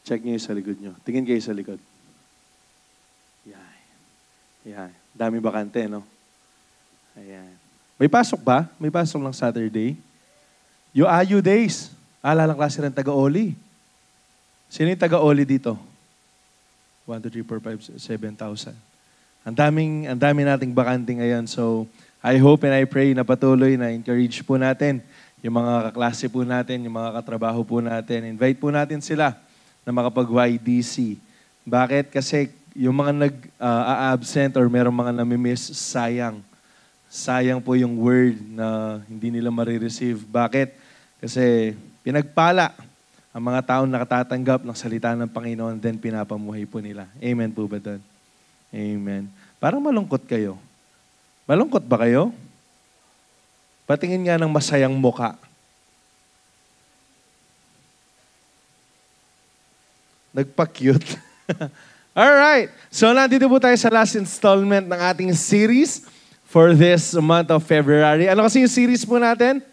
Check nyo yung sa likod nyo. Tingin kayo sa likod. Yan. Yan. Dami bakante, no? Ayan. May pasok ba? May pasok lang Saturday? Yung Ayu Days. Alalang klase ng taga-Oli. Sino yung taga-Oli dito? 1, 2, 3, 4, 5, 7,000. Ang dami nating bakante ngayon. So, I hope and I pray na patuloy na encourage po natin yung mga kaklase po natin, yung mga katrabaho po natin. Invite po natin sila na makapag-YDC. Bakit? Kasi yung mga nag-absent or merong mga namimiss, sayang. Sayang po yung word na hindi nila marireceive. Bakit? Kasi pinagpala ang mga taong nakatatanggap ng salita ng Panginoon, then pinapamuhay po nila. Amen po ba doon? Amen. Parang malungkot kayo. Malungkot ba kayo? Patingin nga ng masayang muka. Nagpa-cute. Alright. So, nandito po tayo sa last installment ng ating series for this month of February. Ano kasi yung series po natin?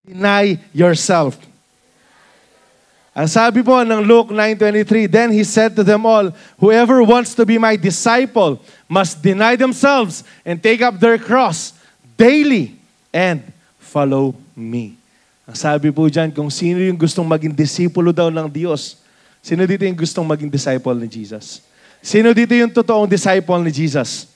Deny yourself. Ang sabi po ng Luke 9:23, then he said to them all, whoever wants to be my disciple must deny themselves and take up their cross daily and follow me. Ang sabi po dyan, kung sino yung gustong maging disipulo daw ng Diyos, sino dito yung gustong maging disciple ni Jesus? Sino dito yung totoong disciple ni Jesus?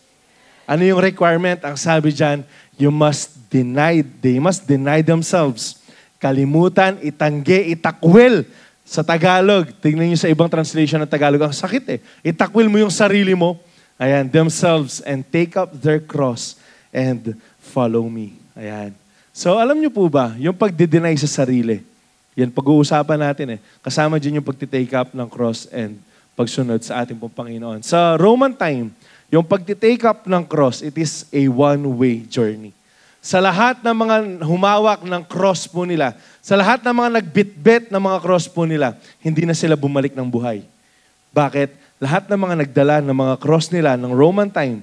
Ano yung requirement? Ang sabi dyan, they must deny themselves. Kalimutan, itanggi, itakwil. Sa Tagalog, tingnan nyo sa ibang translation ng Tagalog, ang sakit eh. Itakwil mo yung sarili mo, ayan, themselves, and take up their cross and follow me. Ayan. So, alam nyo po ba, yung pagde-deny sa sarili, yan, pag-uusapan natin eh. Kasama dyan yung pagte-take up ng cross and pagsunod sa ating pong Panginoon. Sa Roman time, yung pagte-take up ng cross, it is a one-way journey. Sa lahat ng mga humawak ng cross po nila, sa lahat ng mga nagbitbit ng mga cross po nila, hindi na sila bumalik ng buhay. Bakit? Lahat ng mga nagdala ng mga cross nila ng Roman time,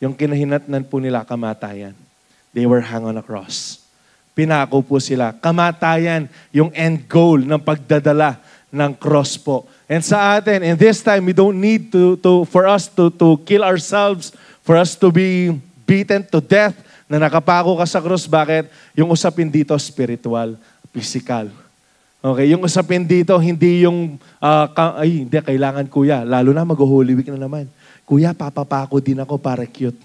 yung kinahinatnan po nila kamatayan. They were hung on a cross. Pinako po sila. Kamatayan, yung end goal ng pagdadala ng cross po. And sa atin, in this time, we don't need for us to kill ourselves, for us to be beaten to death, na nakapako ka sa cross. Bakit? Yung usapin dito, spiritual, physical. Okay, yung usapin dito, hindi yung, hindi, kailangan kuya. Lalo na mag-Holy Week na naman. Kuya, papapako din ako para cute.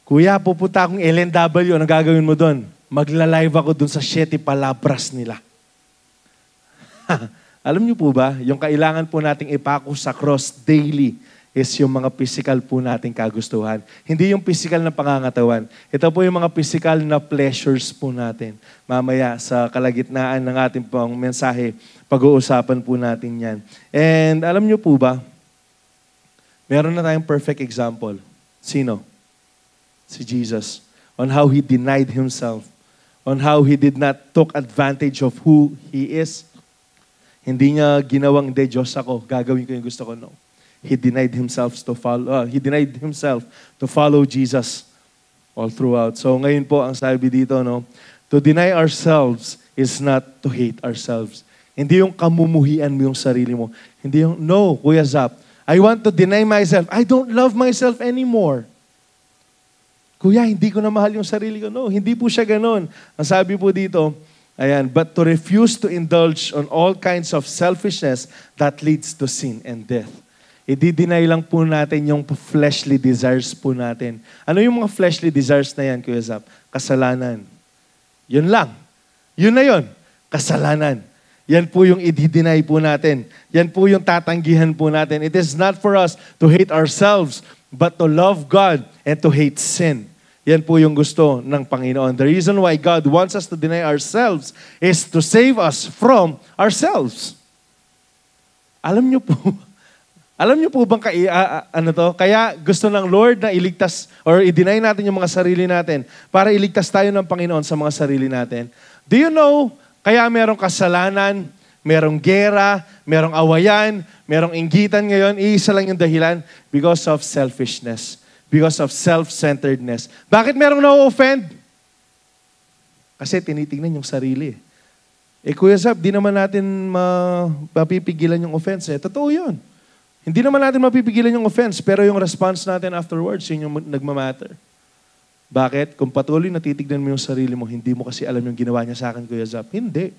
Kuya, pupunta akong LNW. Anong gagawin mo doon? Magla-live ako doon sa 7 palabras nila. Alam niyo po ba, yung kailangan po nating ipako sa cross daily is yung mga physical po nating kagustuhan. Hindi yung physical na pangangatawan. Ito po yung mga physical na pleasures po natin. Mamaya sa kalagitnaan ng ating pong mensahe, pag-uusapan po natin yan. And alam niyo po ba, meron na tayong perfect example. Sino? Si Jesus. on how He denied Himself, on how He did not took advantage of who He is. Hindi niya ginawang, hindi, Diyos ako, gagawin ko yung gusto ko. No. He denied Himself to follow Jesus all throughout. So ngayon po, ang sabi dito, no, to deny ourselves is not to hate ourselves. Hindi yung kamumuhian mo yung sarili mo. Hindi yung, no, Kuya Zap, I want to deny myself. I don't love myself anymore. Kuya, hindi ko na mahal yung sarili ko. No, hindi po siya ganon. Ang sabi po dito, ayan, but to refuse to indulge on all kinds of selfishness that leads to sin and death. I-deny lang po natin yung fleshly desires po natin. Ano yung mga fleshly desires na yan, Kuya Zap? Kasalanan. Yun lang. Yun na yun. Kasalanan. Yan po yung i-deny po natin. Yan po yung tatanggihan po natin. It is not for us to hate ourselves, but to love God and to hate sin. Yan po yung gusto ng Panginoon. The reason why God wants us to deny ourselves is to save us from ourselves. Alam niyo po bang kaya gusto ng Lord na iligtas or i-deny natin yung mga sarili natin para iligtas tayo ng Panginoon sa mga sarili natin? Do you know, kaya merong kasalanan, merong gera, merong awayan, merong inggitan ngayon, iisa lang yung dahilan, because of selfishness. Because of self-centeredness. Bakit merong na-offend? Kasi tinitingnan yung sarili. Kuya Zab, di naman natin mapipigilan yung offense. Totoo yun. Hindi naman natin mapipigilan yung offense, pero yung response natin afterwards, yun yung nagmamatter. Bakit? Kung patuloy na titignan mo yung sarili mo, hindi mo kasi alam yung ginawa niya sa akin, Kuya Zab. Hindi.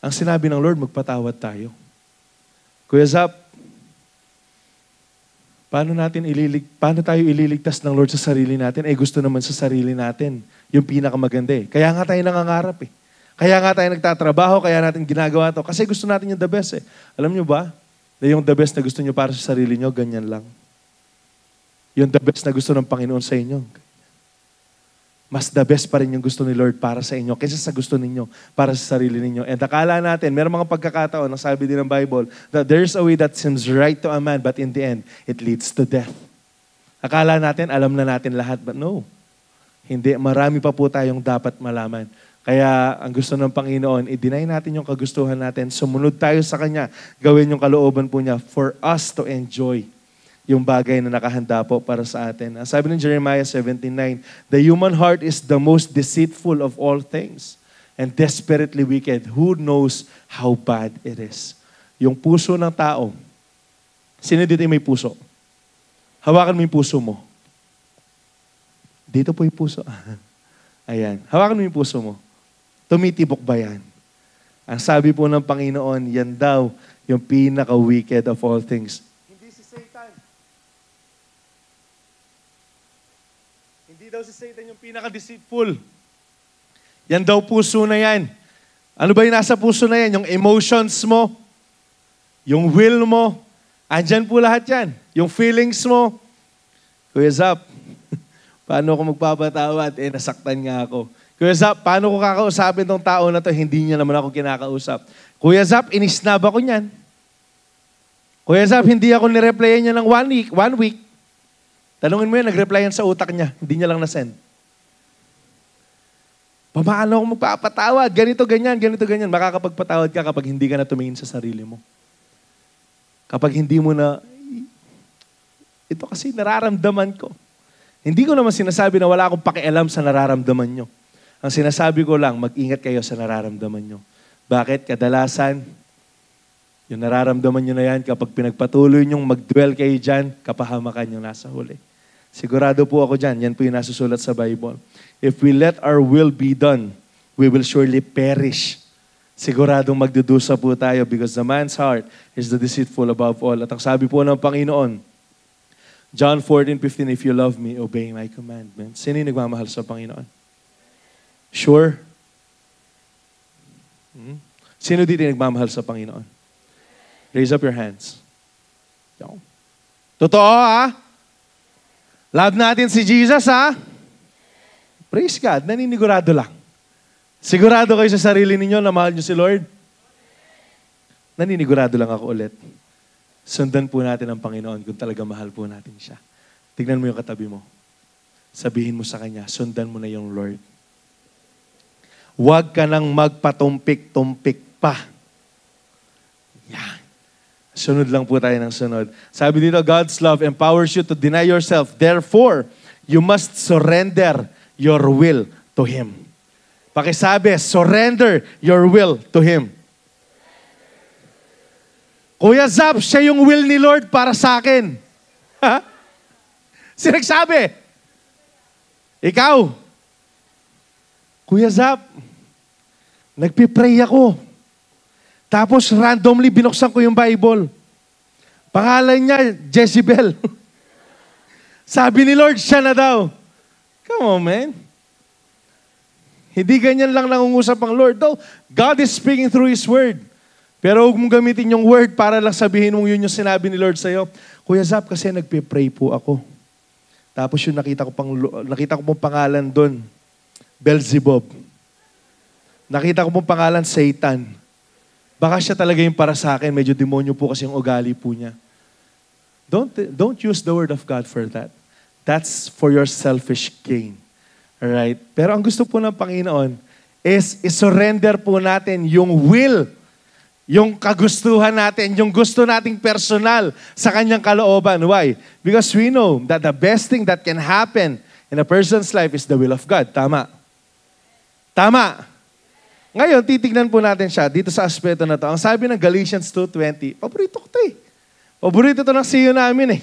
Ang sinabi ng Lord, magpatawad tayo. Kuya Zab, paano tayo ililigtas ng Lord sa sarili natin? Gusto naman sa sarili natin. Yung pinakamaganda eh. Kaya nga tayo nangangarap eh. Kaya nga tayo nagtatrabaho, kaya natin ginagawa to. Kasi gusto natin yung the best eh. Alam nyo ba? Na yung the best na gusto nyo para sa sarili nyo, ganyan lang. Yung the best na gusto ng Panginoon sa inyo, mas the best pa rin yung gusto ni Lord para sa inyo kaysa sa gusto ninyo para sa sarili ninyo. And akala natin, meron mga pagkakataon, ang sabi din ng Bible, that there's a way that seems right to a man, but in the end, it leads to death. Akala natin, alam na natin lahat, but no. Hindi, marami pa po tayong dapat malaman. Kaya ang gusto ng Panginoon, i-deny natin yung kagustuhan natin, sumunod tayo sa Kanya, gawin yung kalooban po niya for us to enjoy yung bagay na nakahanda po para sa atin. Sabi ng Jeremiah 17:9, the human heart is the most deceitful of all things and desperately wicked. Who knows how bad it is? Yung puso ng tao. Sino dito may puso? Hawakan mo yung puso mo. Dito po yung puso. Ayan. Hawakan mo yung puso mo. Tumitibok ba yan? Ang sabi po ng Panginoon, yan daw yung pinaka-wicked of all things. Hindi si Satan. Hindi daw si Satan yung pinaka-deceitful. Yan daw puso na yan. Ano ba yung nasa puso na yan? Yung emotions mo, yung will mo, andyan po lahat yan. Yung feelings mo. Kuya Zap, paano ako magpapatawad? Nasaktan nga ako. Kuya Zap, paano ko kakausapin tong tao na to? Hindi niya naman ako kinakausap. Kuya Zap, inisnab ako niyan. Kuya Zap, hindi ako nireplyan niya ng 1 week. Tanungin mo yan, nag-replyan sa utak niya. Hindi niya lang na-send. Paano ako magpapatawad? Ganito, ganyan. Makakapagpatawad ka kapag hindi ka na tumingin sa sarili mo. Kapag hindi mo na, ito kasi nararamdaman ko. Hindi ko naman sinasabi na wala akong pakialam sa nararamdaman nyo. Ang sinasabi ko lang, mag-ingat kayo sa nararamdaman nyo. Bakit? Kadalasan, yung nararamdaman nyo na yan, kapag pinagpatuloy nyong mag-dwell kayo dyan, kapahamakan yung nasa huli. Sigurado po ako dyan, yan po yung nasusulat sa Bible. If we let our will be done, we will surely perish. Siguradong magdudusa po tayo because the man's heart is the deceitful above all. At ang sabi po ng Panginoon, John 14:15, if you love me, obey my commandments. Sino yung nagmamahal sa Panginoon? Sure? Sino dito yung nagmamahal sa Panginoon? Raise up your hands. Totoo, ha? Love natin si Jesus, ha? Praise God. Naninigurado lang. Sigurado kayo sa sarili ninyo na mahal nyo si Lord? Naninigurado lang ako ulit. Sundan po natin ang Panginoon kung talaga mahal po natin siya. Tignan mo yung katabi mo. sabihin mo sa kanya, sundan mo na yung Lord. Huwag ka nang magpatumpik-tumpik pa. Yan. Sunod lang po tayo ng sunod. Sabi dito, God's love empowers you to deny yourself. Therefore, you must surrender your will to Him. Pakisabi, surrender your will to Him. Kuya Zap, siya yung will ni Lord para sa akin. Ha? Sinagsabi. Ikaw, Kuya Zap, nagpipray ako. Tapos randomly binuksan ko yung Bible. Pangalan niya, Jezebel. Sabi ni Lord, siya na daw. Come on, man. Hindi ganyan lang nangungusap ang Lord. Though, God is speaking through His Word. Pero huwag mong gamitin yung Word para lang sabihin mong yun yung sinabi ni Lord sa'yo. Kuya Zap, kasi nagpipray po ako. Tapos yung nakita ko pong pangalan doon, Beelzebub. Nakita ko pong pangalan, Satan. Baka siya talaga yung para sa akin. Medyo demonyo po kasi yung ugali po niya. Don't use the word of God for that. That's for your selfish gain. Alright? Pero ang gusto po ng Panginoon is isurrender po natin yung will, yung kagustuhan natin, yung gusto nating personal sa kanyang kalooban. Why? Because we know that the best thing that can happen in a person's life is the will of God. Tama? Tama? Ngayon, titignan po natin siya dito sa aspeto na to. Ang sabi ng Galatians 2:20, paborito ko ito eh. Paborito ito ng CEO namin eh.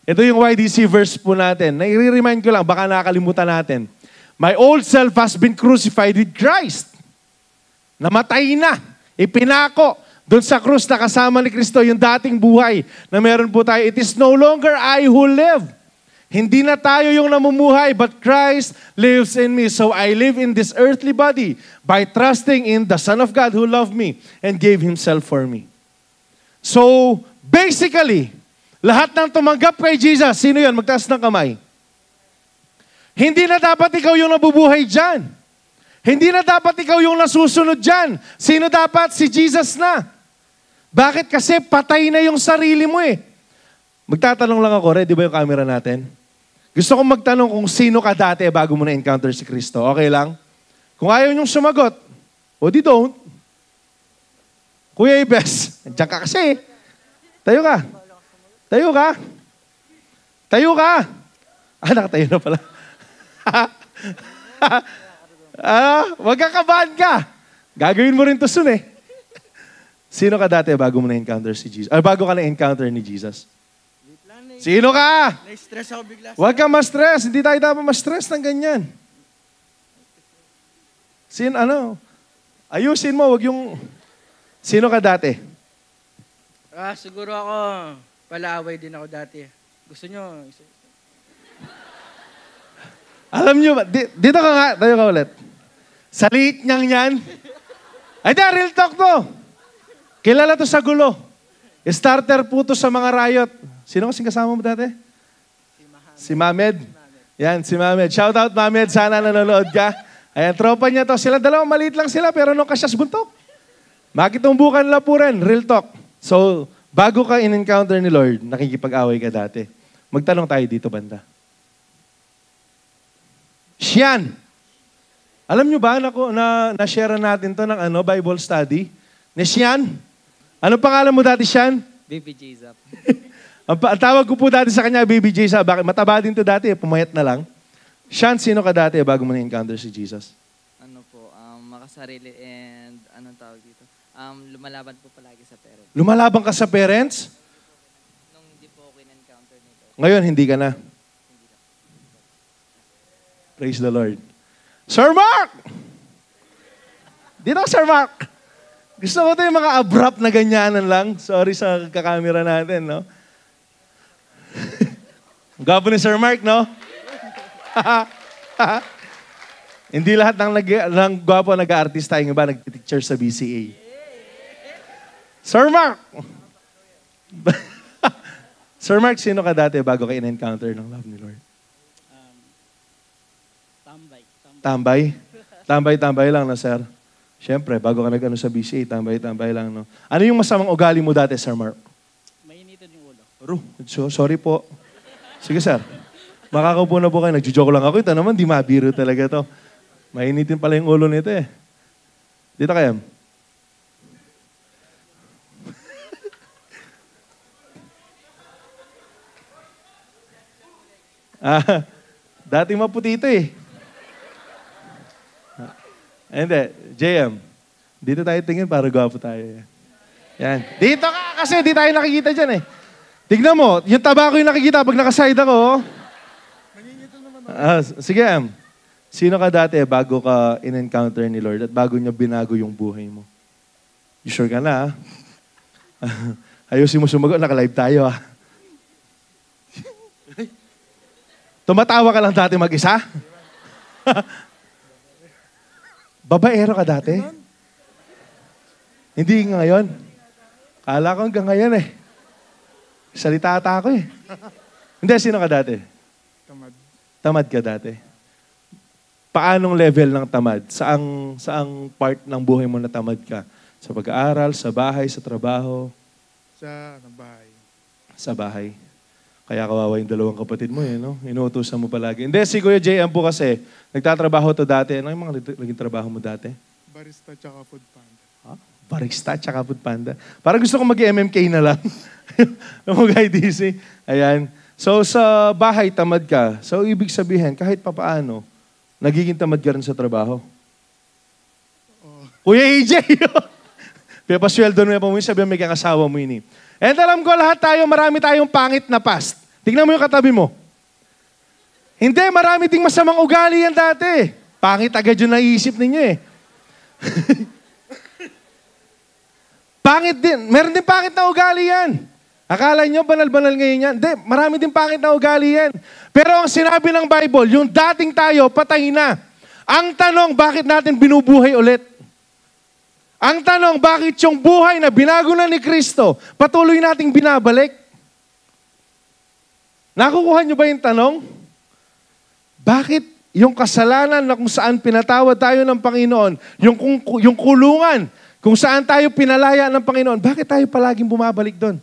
Ito yung YDC verse po natin. Nai-remind ko lang, baka nakakalimutan natin. My old self has been crucified with Christ. Namatay na. Ipinako doon sa krus na kasama ni Kristo yung dating buhay na meron po tayo. It is no longer I who live. Hindi na tayo yung namumuhay, but Christ lives in me. So I live in this earthly body by trusting in the Son of God who loved me and gave Himself for me. So, basically, lahat ng tumanggap kay Jesus, sino yun? Magtaas ng kamay. Hindi na dapat ikaw yung nabubuhay dyan. Hindi na dapat ikaw yung nasusunod dyan. Sino dapat? Si Jesus na. Bakit? Kasi patay na yung sarili mo eh. Magtatanong lang ako, ready ba yung camera natin? Gusto kong magtanong kung sino ka dati bago mo na-encounter si Kristo. Okay lang? Kung ayaw niyong sumagot, o di don't. Kuya Ibes, nandiyan ka kasi. Tayo ka. Tayo ka. Tayo ka. Nakatayo na pala. Wag kakabahan ka. Gagawin mo rin to soon eh. Sino ka dati bago mo na-encounter si Jesus? Bago ka na-encounter ni Jesus? Sino ka? Na-stress ako bigla. Huwag kang ma-stress. Hindi tayo dapat ma-stress ng ganyan. Ayusin mo, wag yung... Sino ka dati? Siguro ako, palaaway din ako dati. Gusto nyo? Alam nyo ba? Dito ka nga. Tayo ka ulit. Sa liit niyang yan. Ay, real talk to. Kilala to sa gulo. Starter po to sa mga riot. Sino kasing kasama mo dati? Si Mamed. Yan, si Mamed. Shout out, Mamed. Sana nanonood ka. Ayan, tropa niya to. Sila dalawang maliit lang sila, pero nung kasyas buntok. Makitumbukan lang po rin. Real talk. So, bago ka in-encounter ni Lord, nakikipag-away ka dati. Magtanong tayo dito, banda. Siyan. Alam nyo ba na-share natin to ng Bible study? Ni Siyan. Ano pangalan mo dati, Siyan? Baby Jesus. Ang tawag ko po dati sa kanya, Baby Jesus. Bakit? Mataba din to dati, pumayat na lang. Siyan, sino ka dati bago mo na-encounter si Jesus? Makasarili and anong tawag dito? Lumalaban po palagi sa parents. Lumalaban ka sa parents? Nung hindi po ako in-encounter nito. Ngayon, hindi ka na. Praise the Lord. Sir Mark! Dito, Sir Mark! Gusto ko ito yung mga abrupt na ganyanan lang. Sorry sa kakamera natin, no? Gwapo ni Sir Mark, no? Hindi lahat ng gwapo nag-aartista, yung iba nag-teacher sa BCA. Sir Mark! Sir Mark, sino ka dati bago ka in-encounter ng love ni Lord? Tambay? Tambay lang na, sir. Siyempre, bago ka nag-ano sa BCA, tambay lang, no? Ano yung masamang ugali mo dati, Sir Mark? Mainitan yung ulo. Sorry po. Sige, sir. Makakaupo na po kayo. Nagjo-joke lang ako. Ito naman, di mabiro talaga to. Mainitin pala yung ulo nito eh. Dito kayo. Dati maputi ito eh. Hindi, JM. Dito tayo tingin para gwapo tayo. Yan. Dito ka kasi di tayo nakikita dyan eh. Tignan mo, yung taba ko yung nakikita pag nakaside ako. Sige, sino ka dati bago ka in-encounter ni Lord at bago niya binago yung buhay mo? You sure ka na? Ayusin mo sumagot, naka-live tayo ah. Tumatawa ka lang dati mag-isa? Babaero ka dati? Hindi ngayon. Kala ko hanggang ngayon eh. Salita ata ako eh. Hindi, sino ka dati? Tamad. Tamad ka dati. Paanong level ng tamad? Saang part ng buhay mo na tamad ka? Sa pag-aaral, sa bahay, sa trabaho? Sa bahay. Sa bahay. Kaya kawawa yung dalawang kapatid mo eh, no? Inuutusan mo palagi. Hindi, si Kuya JM po kasi, nagtatrabaho to dati. Ano yung mga naging trabaho mo dati? Barista tsaka food panda. Huh? Barista tsaka food panda. Parang gusto ko mag-MMK na lang. Yung mga IDC. Ayan. So, sa bahay, tamad ka. So, ibig sabihin, kahit papaano, nagiging tamad ka rin sa trabaho. Oh. Kuya AJ! Kaya pasweldo mo yung sabihin may kakasawa mo yun eh. And alam ko lahat tayo, marami tayong pangit na past. Tingnan mo yung katabi mo. Hindi, marami ding masamang ugali yan dati. Pangit agad yung naisip ninyo eh. Pangit din. Meron din pangit na ugali yan. Akala nyo, banal-banal ngayon yan. Hindi, marami din pangit na ugali yan. Pero ang sinabi ng Bible, yung dating tayo, patay na. Ang tanong, bakit natin binubuhay ulit? Ang tanong, bakit yung buhay na binago na ni Kristo, patuloy nating binabalik? Nakukuha nyo ba yung tanong? Bakit yung kasalanan na kung saan pinatawad tayo ng Panginoon, yung kulungan, kung saan tayo pinalaya ng Panginoon, bakit tayo palaging bumabalik doon?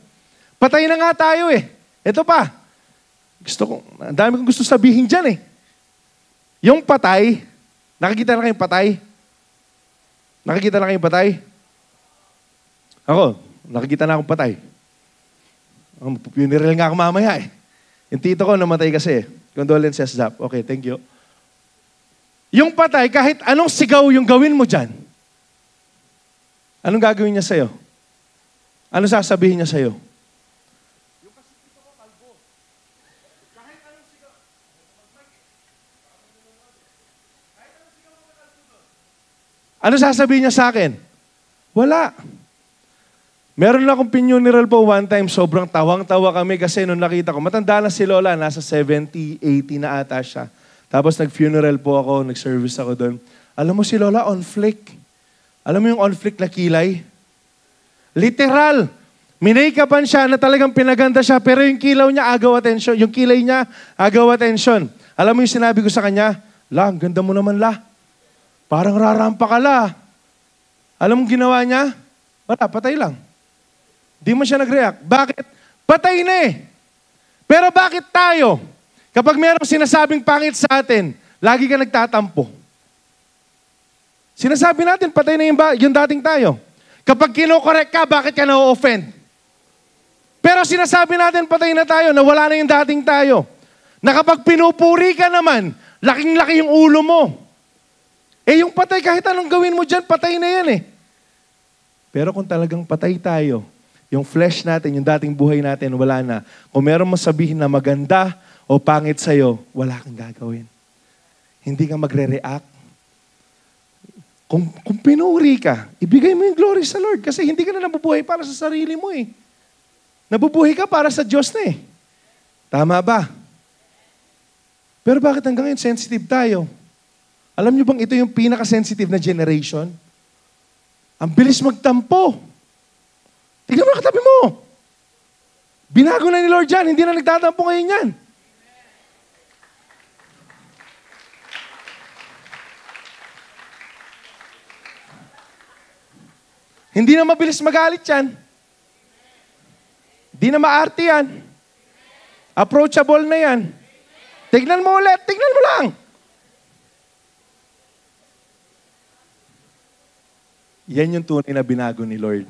Patay na nga tayo eh. Ito pa. Ang dami kong gusto sabihin dyan eh. Yung patay, nakikita na kayong patay? Nakikita na kayong patay? Ako, nakikita na akong patay. Funeral nga ako mamaya eh. Yung tito ko namatay kasi. Condolences, Zap. Okay, thank you. Yung patay, kahit anong sigaw yung gawin mo dyan, anong gagawin niya sa'yo? Ano sasabihin niya sa'yo? Ano sasabihin niya sa akin? Wala. Meron na akong funeral po one time, sobrang tawang-tawa kami kasi nung nakita ko, matanda na si Lola, nasa 70, 80 na ata siya. Tapos nag-funeral po ako, nag-service ako doon. Alam mo si Lola, on flick. Alam mo yung on flick na kilay? Literal. Minake-upan siya na talagang pinaganda siya, pero yung kilaw niya agaw atensyon. Yung kilay niya agaw atensyon. Alam mo yung sinabi ko sa kanya? La, ang ganda mo naman la. Parang rarampa ka la. Alam mo ginawa niya? Wala, patay lang. Di mo siya nag-react. Bakit? Patay na eh. Pero bakit tayo? Kapag mayroong sinasabing pangit sa atin, lagi ka nagtatampo. Sinasabi natin, patay na yung dating tayo. Kapag kinokorek ka, bakit ka na-offend? Pero sinasabi natin, patay na tayo, na wala na yung dating tayo. Na kapag pinupuri ka naman, laking-laki yung ulo mo. Eh yung patay, kahit anong gawin mo dyan, patay na yan eh. Pero kung talagang patay tayo, yung flesh natin, yung dating buhay natin, wala na. Kung meron mo sabihin na maganda o pangit sa'yo, wala kang gagawin. Hindi ka magre-react. Kung pinuri ka, ibigay mo yung glory sa Lord kasi hindi ka na nabubuhay para sa sarili mo eh. Nabubuhay ka para sa Diyos na eh. Tama ba? Pero bakit hanggang ngayon sensitive tayo? Alam niyo bang ito yung pinaka-sensitive na generation? Ang bilis magtampo. Tignan mo na katabi mo. Binago na ni Lord yan. Hindi na nagtatampo ngayon yan. Hindi na mabilis magalit yan. Hindi na maarte yan. Approachable na yan. Tignan mo ulit, tignan mo lang. Yan yung tunay na binago ni Lord.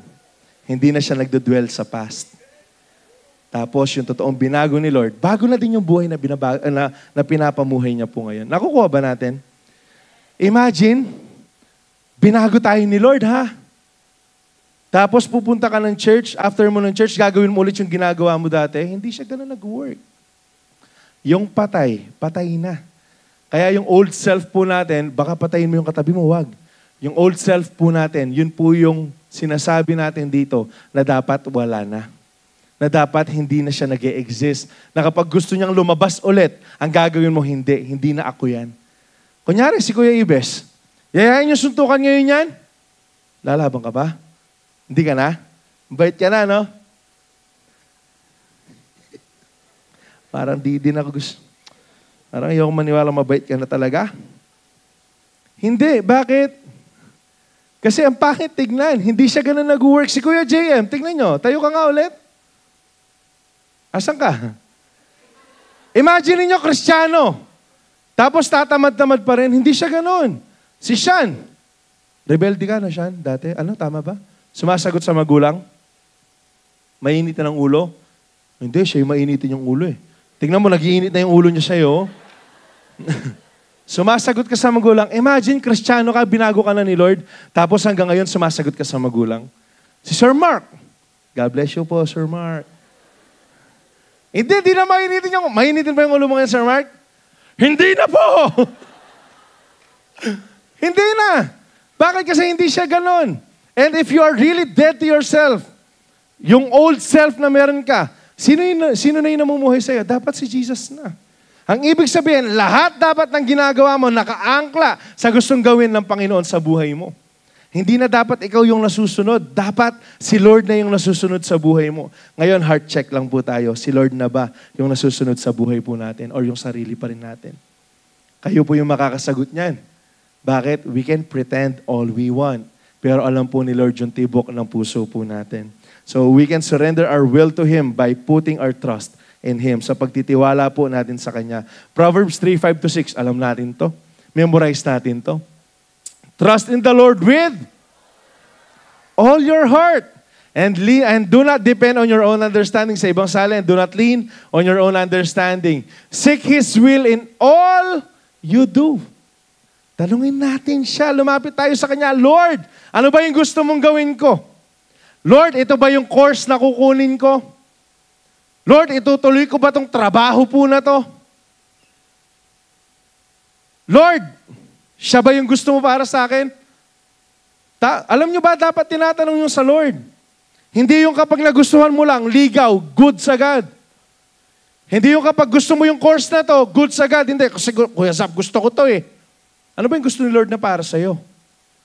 Hindi na siya nagdodwell sa past. Tapos yung totoong binago ni Lord, bago na din yung buhay na pinapamuhay niya po ngayon. Nakukuha ba natin? Imagine, binago tayo ni Lord, ha? Tapos pupunta ka ng church, after mo ng church, gagawin mo ulit yung ginagawa mo dati. Hindi siya ganun nag-work. Yung patay, patay na. Kaya yung old self po natin, baka patayin mo yung katabi mo, wag. Yung old self po natin, yun po yung sinasabi natin dito na dapat wala na. Na dapat hindi na siya nag-e-exist. Na kapag gusto niyang lumabas ulit, ang gagawin mo, hindi na ako yan. Kunyari, si Kuya Ibes, yayain yung suntukan ngayon yan? Lalaban ka ba? Hindi ka na? Bait ka na, no? Parang di din ako gusto. Parang ayoko maniwala mabait ka na talaga. Hindi. Bakit? Kasi ang pangit tignan. Hindi siya ganun nag-work. Si Kuya JM, tignan nyo. Tayo ka nga ulit. Asan ka? Imagine niyo Kristiyano. Tapos tatamad-tamad pa rin. Hindi siya ganun. Si Sean. Rebelde ka na, Sean, dati. Ano, tama ba? Sumasagot sa magulang? Mainitin ang ulo? Hindi, siya yung mainitin yung ulo eh. Tingnan mo, nag-iinit na yung ulo niya sa'yo. Sumasagot ka sa magulang. Imagine, Kristiyano ka, binago ka na ni Lord, tapos hanggang ngayon, sumasagot ka sa magulang. Si Sir Mark. God bless you po, Sir Mark. Hindi na mainitin yung... Mainitin ba yung ulo mo ngayon, Sir Mark? Hindi na po! Hindi na! Bakit? Kasi hindi siya ganon. And if you are really dead to yourself, yung old self na meron ka, sino na yung namumuhay sa'yo? Dapat si Jesus na. Ang ibig sabihin, lahat dapat ng ginagawa mo nakaangkla sa gustong gawin ng Panginoon sa buhay mo. Hindi na dapat ikaw yung nasusunod. Dapat si Lord na yung nasusunod sa buhay mo. Ngayon, heart check lang po tayo. Si Lord na ba yung nasusunod sa buhay po natin or yung sarili pa rin natin? Kayo po yung makakasagot niyan. Bakit? We can pretend all we want. Pero alam po ni Lord yung tibok ng puso po natin. So we can surrender our will to Him by putting our trust in Him. Sa pagtitiwala po natin sa Kanya. Proverbs 3:5-6, alam natin to. Memorize natin to. Trust in the Lord with all your heart. And do not depend on your own understanding. Sa ibang salin, do not lean on your own understanding. Seek His will in all you do. Tanungin natin siya. Lumapit tayo sa Kanya. Lord, ano ba yung gusto mong gawin ko? Lord, ito ba yung course na kukunin ko? Lord, itutuloy ko ba itong trabaho po na to? Lord, siya ba yung gusto mo para sa akin? Alam nyo ba, dapat tinatanong yung sa Lord. Hindi yung kapag nagustuhan mo lang, ligaw, good sa God. Hindi yung kapag gusto mo yung course na to, good sa God. Hindi, kasi Kuya Zap, gusto ko to eh. Ano ba yung gusto ni Lord na para sa'yo?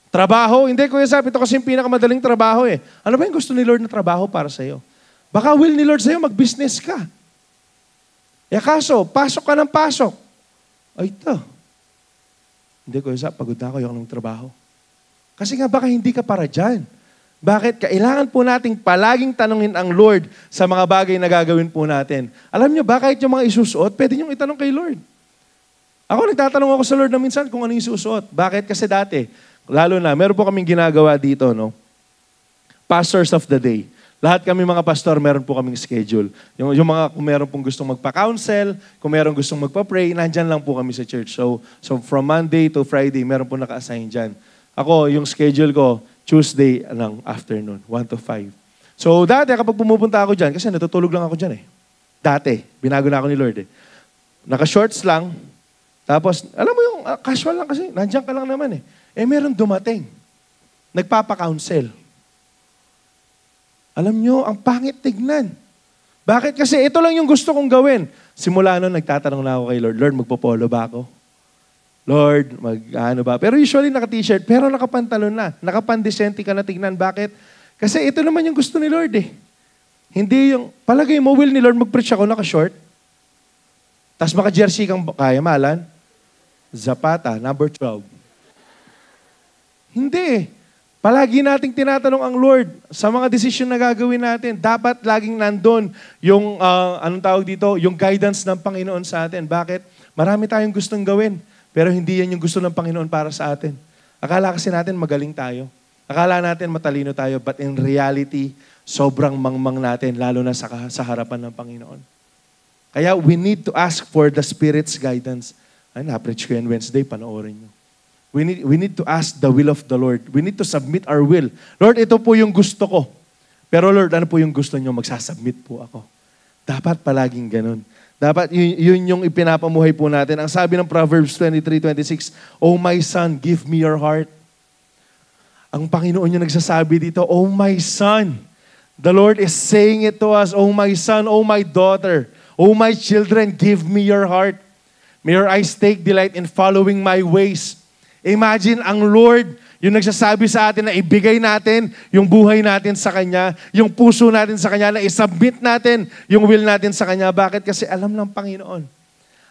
Trabaho? Hindi, Kuya Zap, ito kasi yung pinakamadaling trabaho eh. Ano ba yung gusto ni Lord na trabaho para sa'yo? Baka will ni Lord sa'yo, mag-business ka. E kaso, pasok ka ng pasok. Ay, ito. Hindi, Kuya Zap, pagod na ako yung trabaho. Kasi nga, baka hindi ka para dyan. Bakit? Kailangan po nating palaging tanungin ang Lord sa mga bagay na gagawin po natin. Alam nyo ba, kahit yung mga isusuot, pwede nyo itanong kay Lord. Ako, nagtatanong ako sa Lord na minsan kung ano yung isusuot. Bakit? Kasi dati, lalo na, meron po kaming ginagawa dito, no? Pastors of the day. Lahat kami mga pastor, meron po kaming schedule. Yung mga, kung meron pong gustong magpa-counsel, kung meron gustong magpa-pray, nandyan lang po kami sa church. So from Monday to Friday, meron po naka-assign dyan. Ako, yung schedule ko, Tuesday ng afternoon, 1 to 5. So dati, kapag pumupunta ako dyan, kasi natutulog lang ako dyan eh. Dati, binago na ako ni Lord eh. Naka-shorts lang, tapos, alam mo yung casual lang kasi, nandyan ka lang naman eh. Eh, meron dumating. Nagpapa-counsel. Alam nyo, ang pangit tignan. Bakit? Kasi ito lang yung gusto kong gawin. Simula nun, nagtatanong na ako kay Lord, Lord, magpo-polo ba ako? Lord, ano ba? Pero usually naka-t-shirt, pero nakapantalon na. Nakapandesente ka na tignan. Bakit? Kasi ito naman yung gusto ni Lord eh. Hindi yung, palagay mo, will ni Lord mag-preach ako naka-short? Tapos maka-jersey kang kaya, malan? Zapata, number 12. Hindi. Palagi nating tinatanong ang Lord sa mga desisyon na gagawin natin. Dapat laging nandun yung, anong tawag dito, yung guidance ng Panginoon sa atin. Bakit? Marami tayong gustong gawin, pero hindi yan yung gusto ng Panginoon para sa atin. Akala kasi natin magaling tayo. Akala natin matalino tayo, but in reality, sobrang mangmang natin, lalo na sa harapan ng Panginoon. Kaya we need to ask for the Spirit's guidance. Ay, na-preach ko yan Wednesday, panoorin nyo. We need to ask the will of the Lord. We need to submit our will. Lord, ito po yung gusto ko. Pero Lord, ano po yung gusto nyo? Magsasubmit po ako. Dapat palaging ganun. Dapat yun yung ipinapamuhay po natin. Ang sabi ng Proverbs 23:26, "Oh my son, give me your heart." Ang Panginoon yung nagsasabi dito, "Oh my son." The Lord is saying it to us, "Oh my son, oh my daughter, oh my children, give me your heart. May your eyes take delight in following my ways." Imagine ang Lord, yung nagsasabi sa atin na ibigay natin yung buhay natin sa Kanya, yung puso natin sa Kanya, na isubmit natin yung will natin sa Kanya. Bakit? Kasi alam ng Panginoon.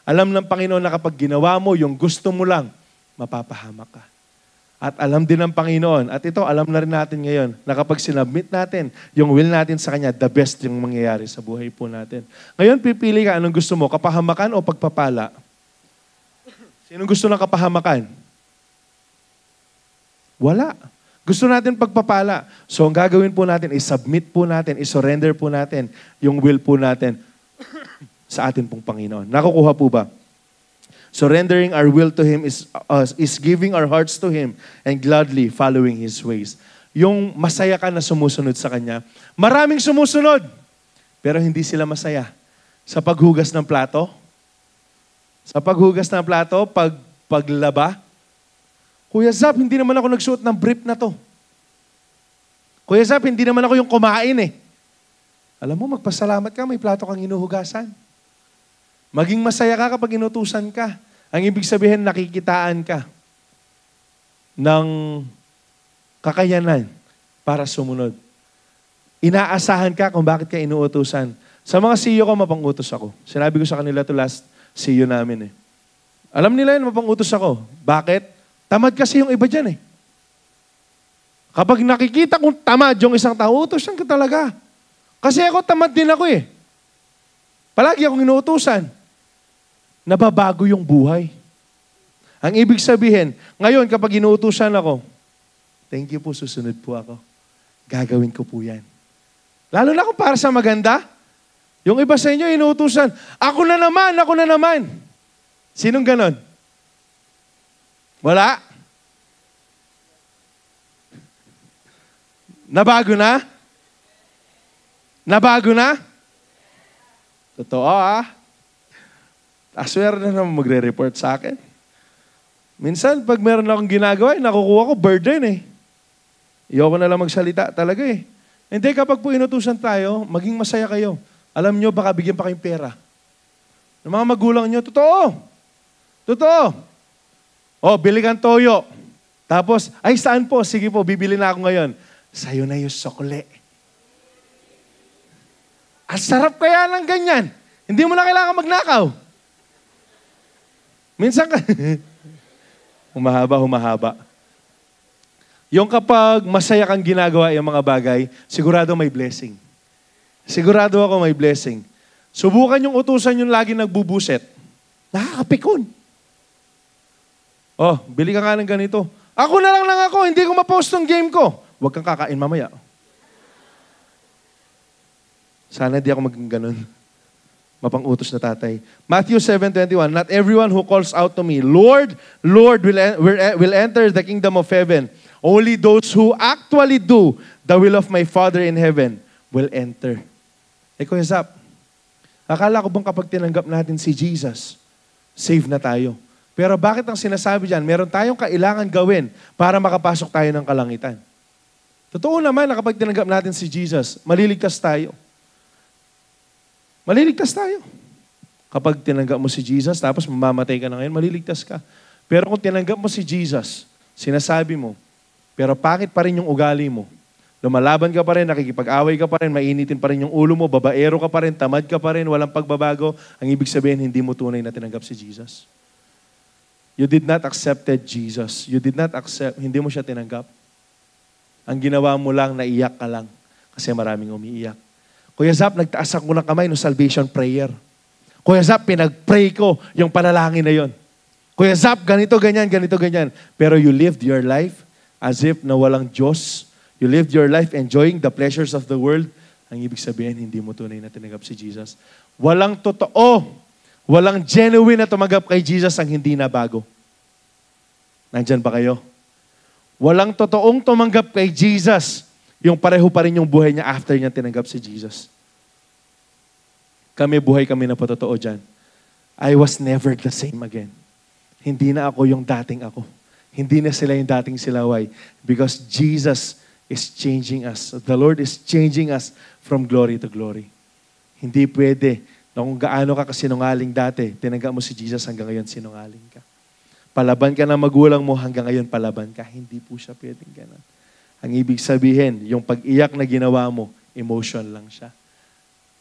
Alam ng Panginoon na kapag ginawa mo yung gusto mo lang, mapapahamak ka. At alam din ng Panginoon, at ito alam na rin natin ngayon, na kapag sinubmit natin yung will natin sa Kanya, the best yung mangyayari sa buhay po natin. Ngayon, pipili ka, anong gusto mo? Kapahamakan o pagpapala? Sinong gusto ng kapahamakan? Wala. Gusto natin pagpapala. So, ang gagawin po natin, i-submit po natin, i-surrender po natin yung will po natin sa atin pong Panginoon. Nakukuha po ba? Surrendering our will to Him is giving our hearts to Him and gladly following His ways. Yung masaya ka na sumusunod sa Kanya. Maraming sumusunod, pero hindi sila masaya. Sa paghugas ng plato, paglaba, Kuya Zap, hindi naman ako nagsuot ng brief na to. Kuya Zap, hindi naman ako yung kumain eh. Alam mo, magpasalamat ka, may plato kang inuhugasan. Maging masaya ka kapag inutusan ka. Ang ibig sabihin, nakikitaan ka ng kakayanan para sumunod. Inaasahan ka kung bakit ka inuutusan. Sa mga CEO ko, mapangutos ako. Sinabi ko sa kanila to last CEO namin eh. Alam nila yun, mapangutos ako. Bakit? Tamad kasi yung iba dyan eh. Kapag nakikita kong tamad yung isang tao, utusan ka talaga. Kasi ako tamad din ako eh. Palagi akong inuutusan. Nababago yung buhay. Ang ibig sabihin, ngayon kapag inuutusan ako, thank you po, susunod po ako. Gagawin ko po yan. Lalo na kung para sa maganda. Yung iba sa inyo, inuutusan, ako na naman. Sinong ganon? Wala? Nabago na? Nabago na? Totoo Aswer na naman magre-report sa akin. Minsan, pag meron akong ginagawa, nakukuha ko burden eh. Iyoko na lang magsalita talaga eh. Hindi, kapag po inutusan tayo, maging masaya kayo. Alam nyo, baka bigyan pa kayong pera. Ng mga magulang nyo, totoo. Bili kang toyo. Tapos, ay saan po? Sige po, bibili na ako ngayon. Sa'yo na yung sukle. Ang sarap kaya ng ganyan. Hindi mo na kailangan magnakaw. Minsan ka, humahaba. Yung kapag masaya kang ginagawa yung mga bagay, sigurado may blessing. Sigurado ako may blessing. Subukan yung utusan yung lagi nagbubuset. Nakakapikon. Bili ka nga ng ganito. Ako na lang ako, hindi ko ma-post ng game ko. Huwag kang kakain mamaya. Sana di ako maging ganun. Mapang-utos na tatay. Matthew 7:21, "Not everyone who calls out to me, Lord, Lord, will enter the kingdom of heaven. Only those who actually do the will of my Father in heaven will enter." Kuya Zap, akala ko bang kapag tinanggap natin si Jesus, save na tayo? Pero bakit ang sinasabi dyan, meron tayong kailangan gawin para makapasok tayo ng kalangitan? Totoo naman na kapag tinanggap natin si Jesus, maliligtas tayo. Maliligtas tayo. Kapag tinanggap mo si Jesus, tapos mamamatay ka na ngayon, maliligtas ka. Pero kung tinanggap mo si Jesus, sinasabi mo, pero pangit pa rin yung ugali mo. Lumalaban ka pa rin, nakikipag-away ka pa rin, mainitin pa rin yung ulo mo, babaero ka pa rin, tamad ka pa rin, walang pagbabago. Ang ibig sabihin, hindi mo tunay na tinanggap si Jesus. You did not accepted Jesus. You did not accept, hindi mo siya tinanggap. Ang ginawa mo lang, naiyak ka lang. Kasi maraming umiiyak. Kuya Zap, nagtaas ako ng kamay no salvation prayer. Kuya Zap, pinag-pray ko yung panalangin na yon. Kuya Zap, ganito, ganyan, ganito, ganyan. Pero you lived your life as if na walang Diyos. You lived your life enjoying the pleasures of the world. Ang ibig sabihin, hindi mo tunay na tinanggap si Jesus. Walang totoo, walang genuine na tumanggap kay Jesus ang hindi na bago. Nandyan ba kayo? Walang totoong tumanggap kay Jesus, yung pareho pa rin yung buhay niya after niya tinanggap si Jesus. Buhay kami na patotoo dyan. I was never the same again. Hindi na ako yung dating ako. Hindi na sila yung dating sila. Why? Because Jesus is changing us. The Lord is changing us from glory to glory. Hindi pwede na kung gaano ka kasinungaling dati, tinanggap mo si Jesus hanggang ngayon sinungaling ka. Palaban ka ng magulang mo, hanggang ngayon palaban ka. Hindi po siya pwedeng ganun. Ang ibig sabihin, yung pag-iyak na ginawa mo, emotion lang siya.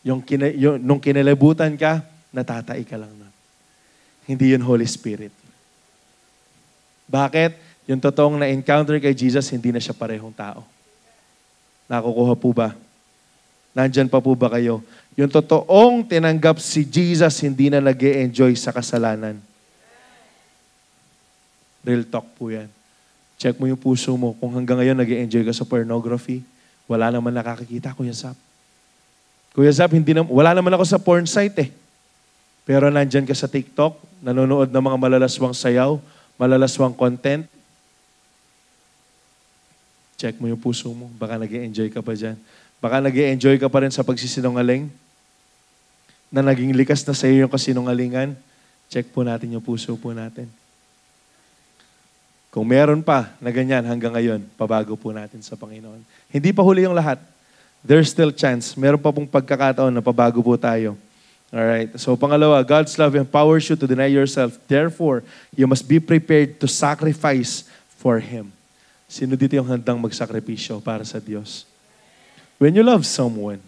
Nung kinalabutan ka, natatai ka lang nun. Hindi yun Holy Spirit. Bakit? Yung totoong na-encounter kay Jesus, hindi na siya parehong tao. Nakukuha po ba? Nandyan pa po ba kayo? Yung totoong tinanggap si Jesus, hindi na nag-e-enjoy sa kasalanan. Real talk po yan. Check mo yung puso mo. Kung hanggang ngayon nag-e-enjoy ka sa pornography, wala naman nakakakita, Kuya Zap. Kuya Zap, wala naman ako sa porn site eh. Pero nandyan ka sa TikTok, nanonood ng mga malalaswang sayaw, malalaswang content. Check mo yung puso mo. Baka nag-e-enjoy ka pa dyan. Baka nag-e-enjoy ka pa rin sa pagsisinungaling na naging likas na sa iyo yung kasinungalingan. Check po natin yung puso po natin. Kung meron pa na ganyan hanggang ngayon, pabago po natin sa Panginoon. Hindi pa huli yung lahat. There's still chance. Meron pa pong pagkakataon na pabago po tayo. Alright. So pangalawa, God's love empowers you to deny yourself. Therefore, you must be prepared to sacrifice for Him. Sino dito yung handang magsakripisyo para sa Diyos? When you love someone,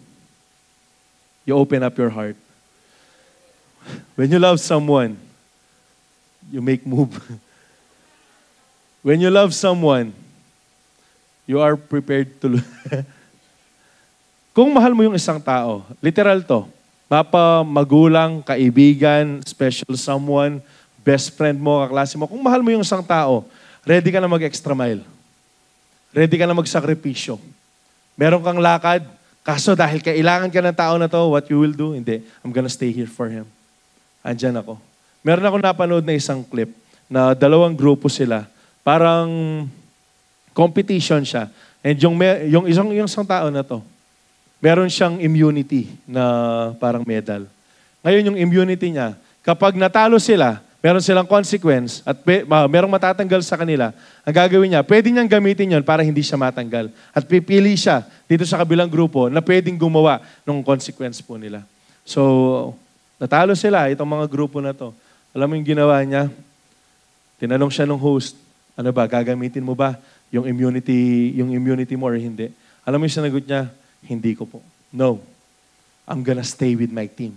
you open up your heart. When you love someone, you make move. When you love someone, you are prepared to Kung mahal mo yung isang tao, literal to, mapa, magulang, kaibigan, special someone, best friend mo, kaklase mo, kung mahal mo yung isang tao, ready ka na mag-extra mile. Ready ka na magsakripisyo. Meron kang lakad, kaso dahil kailangan ka ng tao na to, what you will do? Hindi, I'm gonna stay here for him. Andyan ako. Meron ako napanood na isang clip na dalawang grupo sila. Parang competition siya. And yung isang tao na to, meron siyang immunity na parang medal. Ngayon yung immunity niya, kapag natalo sila, meron silang consequence at merong matatanggal sa kanila, ang gagawin niya, pwede niyang gamitin yon para hindi siya matanggal. At pipili siya dito sa kabilang grupo na pwedeng gumawa ng consequence po nila. So, natalo sila, itong mga grupo na to. Alam mo yung ginawa niya? Tinanong siya ng host, ano ba, gagamitin mo ba yung immunity mo or hindi? Alam mo yung sinagot niya? Hindi ko po. No. I'm gonna stay with my team.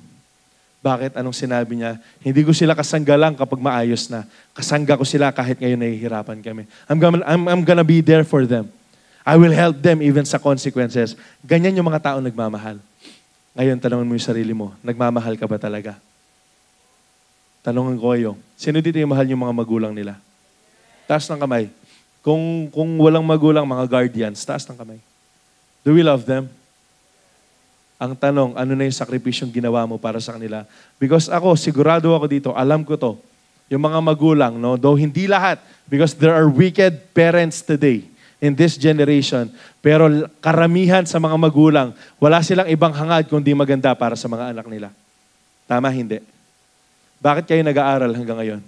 Bakit? Anong sinabi niya? Hindi ko sila kasangga lang kapag maayos na. Kasangga ko sila kahit ngayon nahihirapan kami. I'm gonna be there for them. I will help them even sa consequences. Ganyan yung mga tao nagmamahal. Ngayon, tanongin mo yung sarili mo, nagmamahal ka ba talaga? Tanongin ko kayo, sino dito yung mahal yung mga magulang nila? Taas ng kamay. Kung walang magulang, mga guardians, taas ng kamay. Do we love them? Ang tanong, ano na yung sakripisyong ginawa mo para sa kanila? Because ako, sigurado ako dito, alam ko to, yung mga magulang, no, though hindi lahat, because there are wicked parents today in this generation, pero karamihan sa mga magulang, wala silang ibang hangad kundi maganda para sa mga anak nila. Tama, hindi? Bakit kayo nag-aaral hanggang ngayon?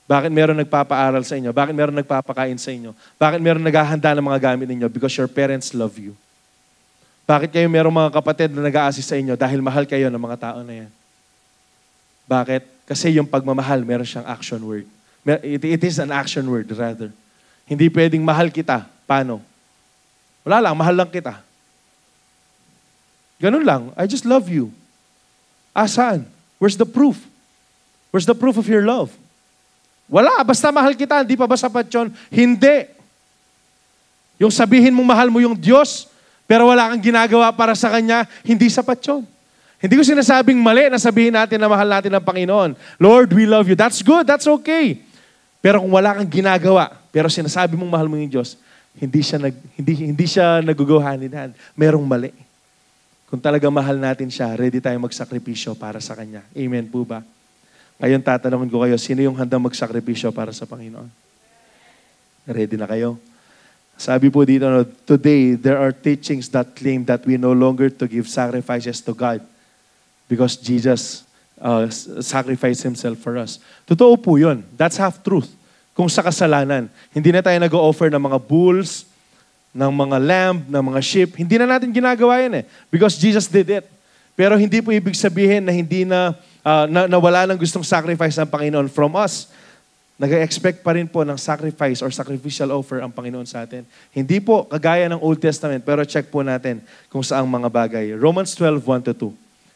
Bakit meron nagpapaaral sa inyo? Bakit meron nagpapakain sa inyo? Bakit meron naghahanda ng mga gamit ninyo? Because your parents love you. Bakit kayo merong mga kapatid na nag-a-assist sa inyo? Dahil mahal kayo ng mga tao na yan. Bakit? Kasi yung pagmamahal, meron siyang action word. It is an action word, rather. Hindi pwedeng mahal kita. Paano? Wala lang, mahal lang kita. Ganun lang. I just love you. Saan? Where's the proof? Where's the proof of your love? Wala, basta mahal kita, hindi pa ba sapat yun? Hindi. Yung sabihin mong mahal mo yung Diyos, pero wala kang ginagawa para sa Kanya, hindi sapat yun. Hindi ko sinasabing mali na sabihin natin na mahal natin ang Panginoon. Lord, we love you. That's good. That's okay. Pero kung wala kang ginagawa, pero sinasabi mong mahal mo yung Diyos, hindi siya nag-go hand in hand. Merong mali. Kung talaga mahal natin siya, ready tayong magsakripisyo para sa Kanya. Amen po ba? Ngayon tatanungin ko kayo, sino yung handang magsakripisyo para sa Panginoon? Ready na kayo? Sabi po dito, today, there are teachings that claim that we no longer to give sacrifices to God because Jesus sacrificed Himself for us. Totoo po yun. That's half-truth. Kung sa kasalanan, hindi na tayo nag-o-offer ng mga bulls, ng mga lamb, ng mga sheep. Hindi na natin ginagawa yan because Jesus did it. Pero hindi po ibig sabihin na hindi na wala nang gustong sacrifice ng Panginoon from us. Nag-expect pa rin po ng sacrifice or sacrificial offer ang Panginoon sa atin. Hindi po kagaya ng Old Testament, pero check po natin kung saang mga bagay. Romans 12:1-2.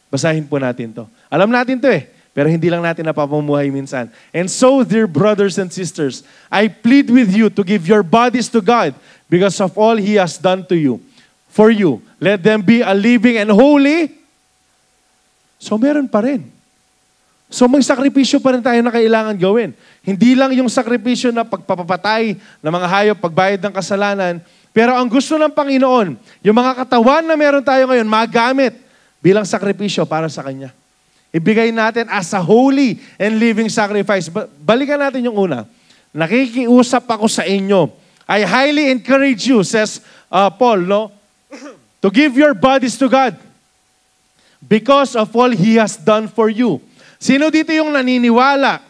Basahin po natin to. Alam natin to pero hindi lang natin napapamumuhay minsan. And so, dear brothers and sisters, I plead with you to give your bodies to God because of all He has done to you. For you, let them be a living and holy. So meron pa rin. So may sakripisyo pa rin tayo na kailangan gawin. Hindi lang yung sakripisyo na pagpapatay ng mga hayop, pagbayad ng kasalanan, pero ang gusto ng Panginoon, yung mga katawan na meron tayo ngayon, magamit bilang sakripisyo para sa Kanya. Ibigay natin as a holy and living sacrifice. Balikan natin yung una. Nakikiusap ako sa inyo. I highly encourage you, says Paul, to give your bodies to God because of all He has done for you. Sino dito yung naniniwala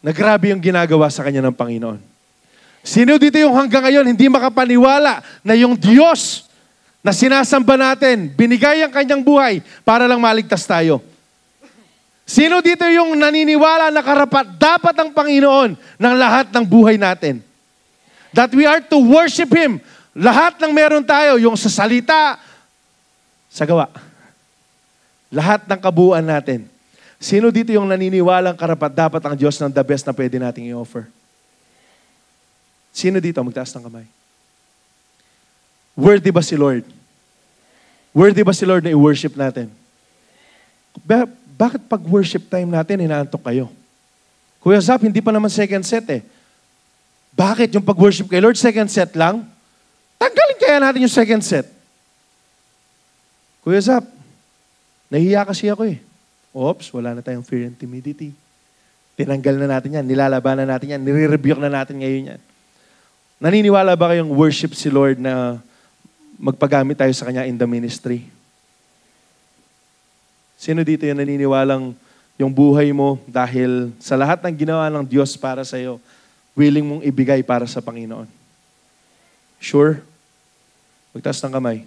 na grabe yung ginagawa sa kanya ng Panginoon? Sino dito yung hanggang ngayon hindi makapaniwala na yung Diyos na sinasamba natin, binigay ang kanyang buhay para lang maligtas tayo? Sino dito yung naniniwala na karapat-dapat ang Panginoon ng lahat ng buhay natin? That we are to worship Him. Lahat ng meron tayo, yung sa salita, sa gawa. Lahat ng kabuuan natin. Sino dito yung naniniwalang karapat-dapat ang Diyos ng the best na pwede nating i-offer? Sino dito? Magtaas ng kamay. Worthy ba si Lord? Worthy ba si Lord na i-worship natin? Bakit pag worship time natin, inaantok kayo? Kuya Zap, hindi pa naman second set Bakit yung pag-worship kay Lord, second set lang? Tanggalin kaya natin yung second set. Kuya Zap, nahihiya kasi ako Oops, wala na tayong fear and timidity. Tinanggal na natin yan, nilalabanan natin yan, nire-rebuke na natin ngayon yan. Naniniwala ba kayong worship si Lord na magpagamit tayo sa Kanya in the ministry? Sino dito yung naniniwalang yung buhay mo dahil sa lahat ng ginawa ng Diyos para sa iyo, willing mong ibigay para sa Panginoon? Sure? Magtaas ng kamay.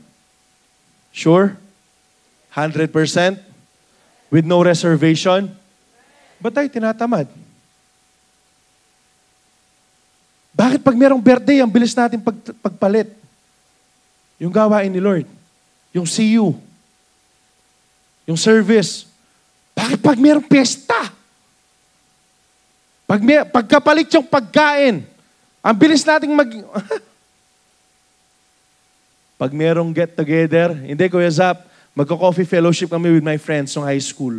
Sure? 100%? With no reservation? Ba't tayo tinatamad? Bakit pag merong birthday, ang bilis natin pagpalit? Yung gawain ni Lord. Yung see you. Yung service. Bakit pag merong piyesta? Pagkapalit yung pagkain, ang bilis nating Pag merong get together, hindi Kuya Zap, magko-coffee fellowship kami with my friends nung high school.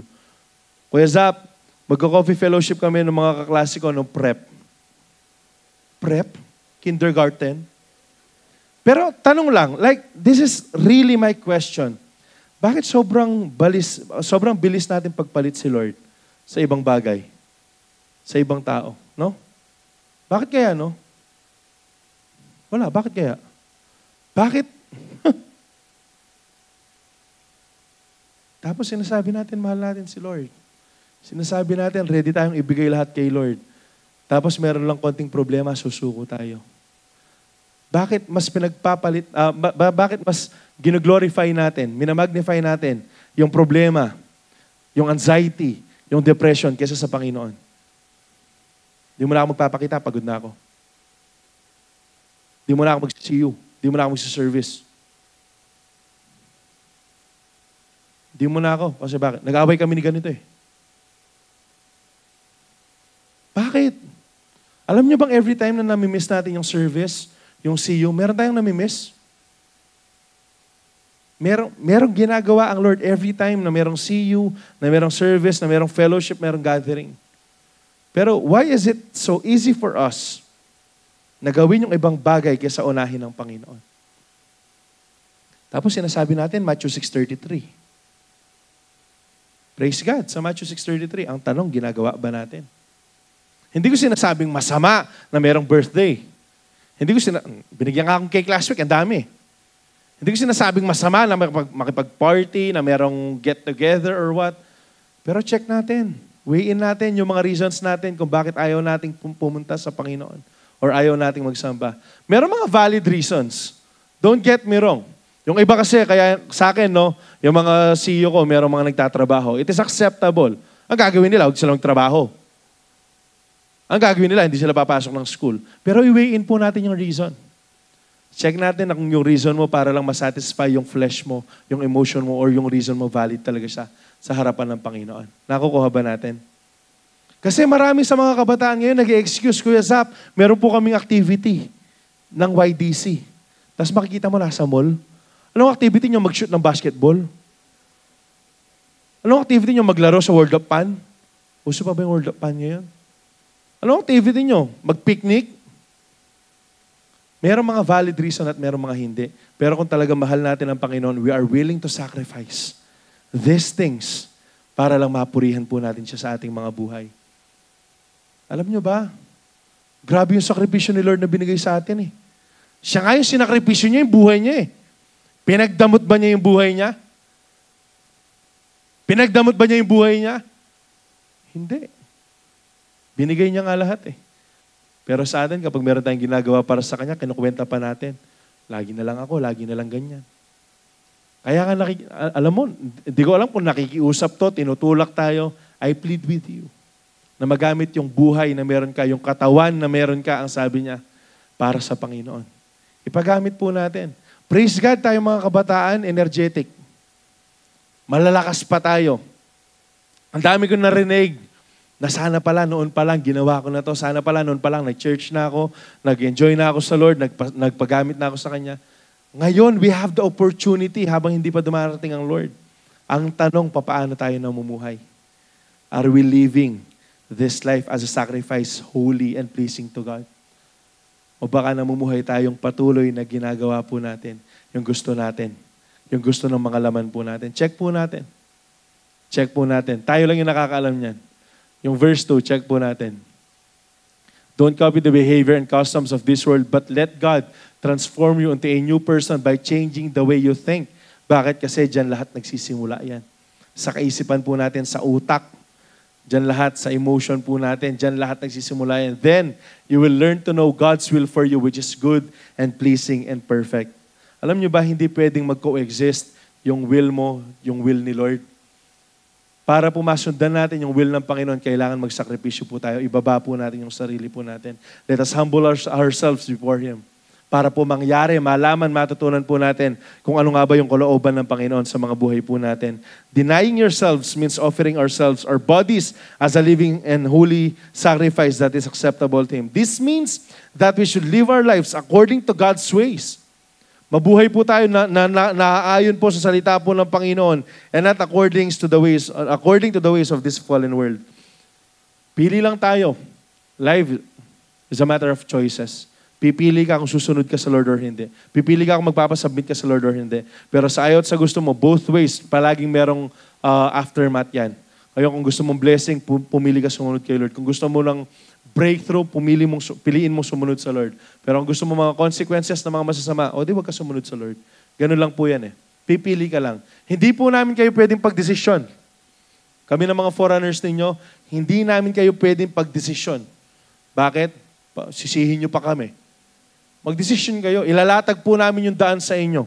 Kuya Zap, magko-coffee fellowship kami ng mga kaklase ko nung prep. Prep? Kindergarten? Pero tanong lang, this is really my question. Bakit sobrang bilis natin pagpalit si Lord sa ibang bagay? Sa ibang tao, no? Bakit kaya, no? Wala, bakit kaya? Bakit? Tapos sinasabi natin, mahal natin si Lord. Sinasabi natin, ready tayong ibigay lahat kay Lord. Tapos meron lang konting problema, susuko tayo. Bakit mas bakit mas gino-glorify natin, minamagnify natin yung problema, yung anxiety, yung depression kaysa sa Panginoon? Di mo na ako magpapakita, pagod na ako. Di mo na ako mag-see you. Di mo na ako mag-service. Di mo na ako. Kasi bakit? Nag-away kami ni ganito Bakit? Alam niyo bang every time na nami-miss natin yung service, yung see you, meron tayong namimiss. Merong ginagawa ang Lord every time na merong see you, na merong service, na merong fellowship, merong gathering. Pero why is it so easy for us na gawin yung ibang bagay kaysa unahin ng Panginoon? Tapos sinasabi natin, Matthew 6:33. Praise God, sa Matthew 6:33. Ang tanong, ginagawa ba natin? Hindi ko sinasabing masama na merong birthday. Binigyan ka akong cake last week, ang dami. Hindi ko sinasabing masama na makipag-party, na merong get-together or what. Pero check natin. Weigh in natin yung mga reasons natin kung bakit ayaw nating pumunta sa Panginoon or ayaw nating magsamba. Meron mga valid reasons. Don't get me wrong. Yung iba kasi, kaya sa akin, no, yung mga CEO ko, merong mga nagtatrabaho. It is acceptable. Ang gagawin nila, huwag silang trabaho. Ang gagawin nila, hindi sila papasok ng school. Pero i-weigh in po natin yung reason. Check natin na kung yung reason mo para lang masatisfy yung flesh mo, yung emotion mo, or yung reason mo valid talaga siya sa harapan ng Panginoon. Nakukuha ba natin? Kasi marami sa mga kabataan ngayon nag-excuse, Kuya Zap, meron po kaming activity ng YDC. Tapos makikita mo nasa mall. Anong activity nyo? Mag-shoot ng basketball? Anong activity nyo? Maglaro sa World of Pan? Uso pa ba yung World of Pan ngayon? Anong activity nyo? Mag-picnic? Merong mga valid reason at merong mga hindi. Pero kung talaga mahal natin ang Panginoon, we are willing to sacrifice these things para lang mapurihan po natin siya sa ating mga buhay. Alam nyo ba? Grabe yung sakripisyo ni Lord na binigay sa atin eh. Siya nga yung sinakripisyo niya, yung buhay niya eh. Pinagdamot ba niya yung buhay niya? Pinagdamot ba niya yung buhay niya? Hindi. Binigay niya nga lahat eh. Pero sa atin, kapag meron tayong ginagawa para sa Kanya, kinukwenta pa natin. Lagi na lang ako, lagi na lang ganyan. Kaya nga, alam mo, hindi ko alam kung nakikiusap to, tinutulak tayo, I plead with you na magamit yung buhay na meron ka, yung katawan na meron ka, ang sabi niya, para sa Panginoon. Ipagamit po natin. Praise God tayo mga kabataan, energetic. Malalakas pa tayo. Ang dami kong narinig, na sana pala, noon pa lang, ginawa ko na to. Sana pala, noon pa lang, nag-church na ako, nag-enjoy na ako sa Lord, nagpagamit na ako sa Kanya. Ngayon, we have the opportunity habang hindi pa dumarating ang Lord. Ang tanong, papaano tayo namumuhay? Are we living this life as a sacrifice, holy and pleasing to God? O baka namumuhay tayong patuloy na ginagawa po natin, yung gusto natin, yung gusto ng mga laman po natin. Check po natin. Check po natin. Tayo lang yung nakakaalam niyan. Yung verse 2, check po natin. Don't copy the behavior and customs of this world, but let God transform you into a new person by changing the way you think. Bakit? Kasi dyan lahat nagsisimula yan. Sa kaisipan po natin, sa utak. Dyan lahat, sa emotion po natin, dyan lahat nagsisimula yan. Then, you will learn to know God's will for you, which is good and pleasing and perfect. Alam nyo ba, hindi pwedeng mag-coexist yung will mo, yung will ni Lord. Para po masundan natin yung will ng Panginoon, kailangan magsakripisyo po tayo. Ibaba po natin yung sarili po natin. Let us humble ourselves before Him. Para po mangyari, malaman, matutunan po natin kung ano nga ba yung kalooban ng Panginoon sa mga buhay po natin. Denying yourselves means offering ourselves, our bodies, as a living and holy sacrifice that is acceptable to Him. This means that we should live our lives according to God's ways. Mabuhay po tayo na naaayon po sa salita po ng Panginoon and not according to the ways of this fallen world. Pili lang tayo. Life is a matter of choices. Pipili ka kung susunod ka sa Lord or hindi. Pipili ka kung magpapasubmit ka sa Lord or hindi. Pero sa ayaw at sa gusto mo, both ways, palaging merong aftermath yan. Kaya kung gusto mong blessing, pumili ka sumunod kay Lord. Kung gusto mo lang breakthrough, piliin mong sumunod sa Lord. Pero kung gusto mo mga consequences na mga masasama, di wag ka sumunod sa Lord. Ganun lang po yan eh. Pipili ka lang. Hindi po namin kayo pwedeng pagdesisyon. Kami ng mga foreigners ninyo, hindi namin kayo pwedeng pagdesisyon. Bakit? Sisihin nyo pa kami. Magdesisyon kayo. Ilalatag po namin yung daan sa inyo.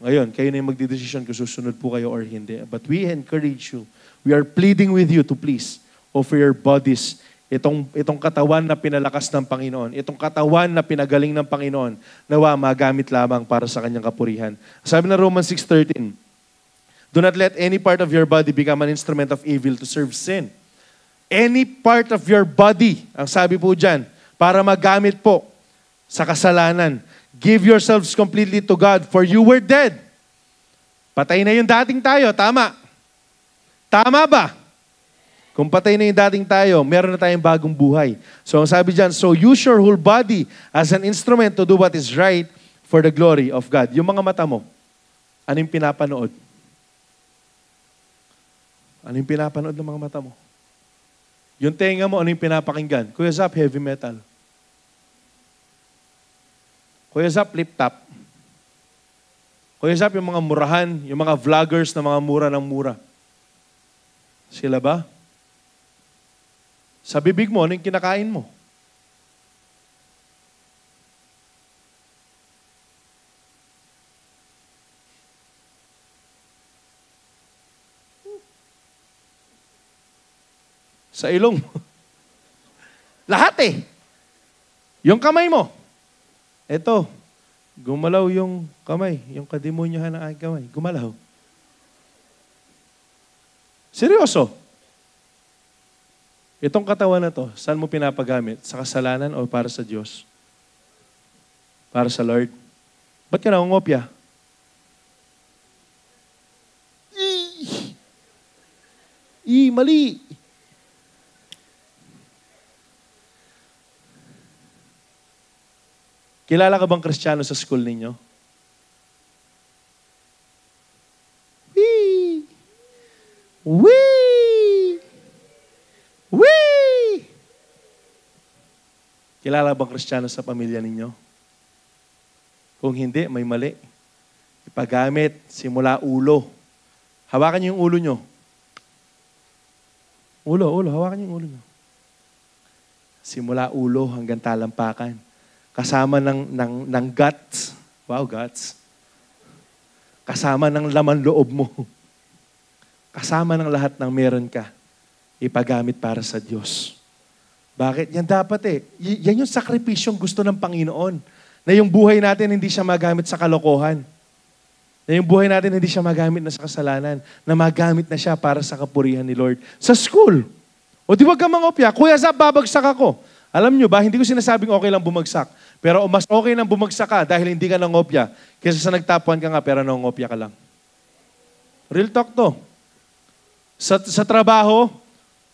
Ngayon, kayo na yung magdidesisyon kung susunod po kayo or hindi. But we encourage you. We are pleading with you to please offer your bodies. Itong katawan na pinalakas ng Panginoon, itong katawan na pinagaling ng Panginoon, nawa magamit lamang para sa kanyang kapurihan. Sabi na Romans 6:13, do not let any part of your body become an instrument of evil to serve sin. Any part of your body, ang sabi po dyan, para magamit po sa kasalanan. Give yourselves completely to God, for you were dead. Patay na yung dating tayo, tama. Tama ba? Kung patay na yung dating tayo, meron na tayong bagong buhay. So ang sabi dyan, so use your whole body as an instrument to do what is right for the glory of God. Yung mga mata mo, ano yung pinapanood? Ano yung pinapanood ng mga mata mo? Yung tenga mo, ano yung pinapakinggan? Kuya Zap, heavy metal. Kuya Zap, flip top. Kuya Zap, yung mga murahan, yung mga vloggers na mga mura ng mura. Sila ba? Sa bibig mo, ano yung kinakain mo? Sa ilong mo. Lahat eh. Yung kamay mo. Eto, gumalaw yung kamay. Yung kademonyohan ng aking kamay. Gumalaw. Seryoso. Itong katawan na to, saan mo pinapagamit? Sa kasalanan o para sa Diyos? Para sa Lord? Ba't ka nangungopya? Mali! Kilala ka bang Kristiyano sa school ninyo? Wee! Wee! Wee! Kilala bang Kristiyano sa pamilya ninyo? Kung hindi, may mali. Ipagamit simula ulo. Hawakan niyo yung ulo nyo. Ulo, hawakan niyo yung ulo nyo. Simula ulo hanggang talampakan. Kasama ng guts. Wow, guts. Kasama ng laman loob mo. Kasama ng lahat ng meron ka. Ipagamit para sa Diyos. Bakit? Yan dapat eh. Yan yung sakripisyong gusto ng Panginoon. Na yung buhay natin hindi siya magamit sa kalokohan. Na yung buhay natin hindi siya magamit na sa kasalanan. Na magamit na siya para sa kapurihan ni Lord. Sa school. O di wag ka mangopya. Kuya Zap, babagsak ako. Alam nyo ba, hindi ko sinasabing okay lang bumagsak. Pero mas okay nang bumagsak ka dahil hindi ka nangopya kaysa sa nagtapuan ka nga pero nangopya ka lang. Real talk to. Sa trabaho,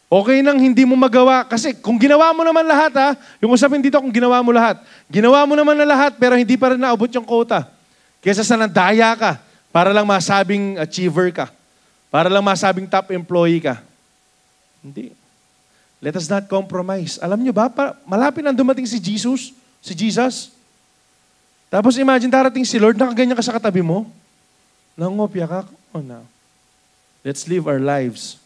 okay nang hindi mo magawa. Kasi kung ginawa mo naman lahat yung usapin dito kung ginawa mo lahat. Ginawa mo naman na lahat pero hindi pa rin naabot yung quota. Kaysa sa nandaya ka para lang masabing achiever ka. Para lang masabing top employee ka. Hindi. Let us not compromise. Alam nyo ba, malapit nang dumating si Jesus. Tapos imagine, darating si Lord, nakaganyan ka sa katabi mo. Nangopya ka. Come on now. Let's live our lives.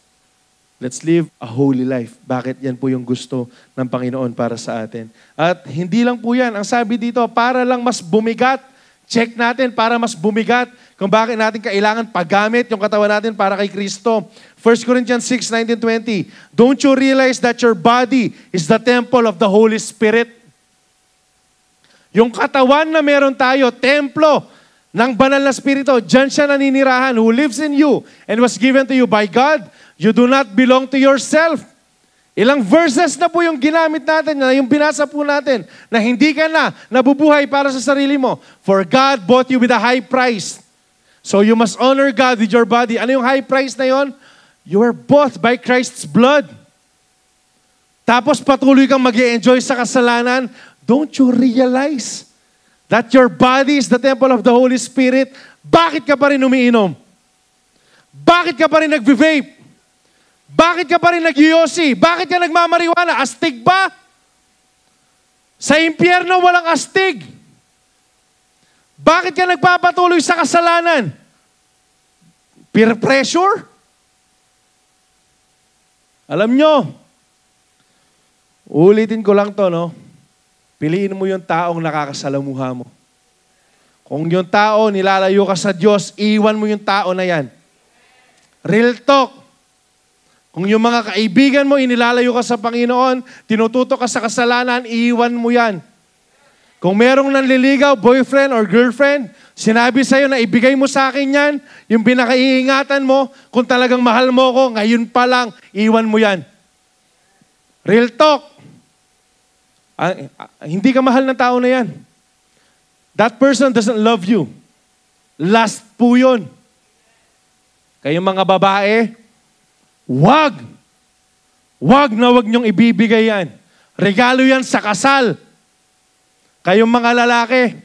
Let's live a holy life. Bakit? Yan po yung gusto ng Panginoon para sa atin. At hindi lang po yan. Ang sabi dito, para lang mas bumigat. Check natin para mas bumigat kung bakit natin kailangan paggamit yung katawan natin para kay Kristo. 1 Corinthians 6:19-20. Don't you realize that your body is the temple of the Holy Spirit? Yung katawan na meron tayo, templo ng banal na Espiritu, dyan siya naninirahan, who lives in you and was given to you by God. You do not belong to yourself. Ilang verses na po yung ginamit natin, na yung binasa po natin, na hindi ka na nabubuhay para sa sarili mo. For God bought you with a high price. So you must honor God with your body. Ano yung high price na yon? You were bought by Christ's blood. Tapos patuloy kang mag-i-enjoy sa kasalanan. Don't you realize that your body is the temple of the Holy Spirit? Bakit ka pa rin umiinom? Bakit ka pa rin nag-vape? Bakit ka pa rin nag-yosi? Bakit ka nagmamariwana? Astig ba? Sa impyerno walang astig. Bakit ka nagpapatuloy sa kasalanan? Peer pressure? Alam nyo, ulitin ko lang to, no? Piliin mo yung taong nakakasalamuha mo. Kung yung tao nilalayo ka sa Diyos, iwan mo yung tao na yan. Real talk. Kung yung mga kaibigan mo, inilalayo ka sa Panginoon, tinututo ka sa kasalanan, iwan mo yan. Kung merong nanliligaw, boyfriend or girlfriend, sinabi sa'yo na ibigay mo sa akin yan, yung pinakaiingatan mo, kung talagang mahal mo ko, ngayon pa lang, iwan mo yan. Real talk. Hindi ka mahal ng tao na yan. That person doesn't love you. Last po yun. Kayong mga babae, wag na wag niyong ibibigay yan. Regalo yan sa kasal. Kayong mga lalaki,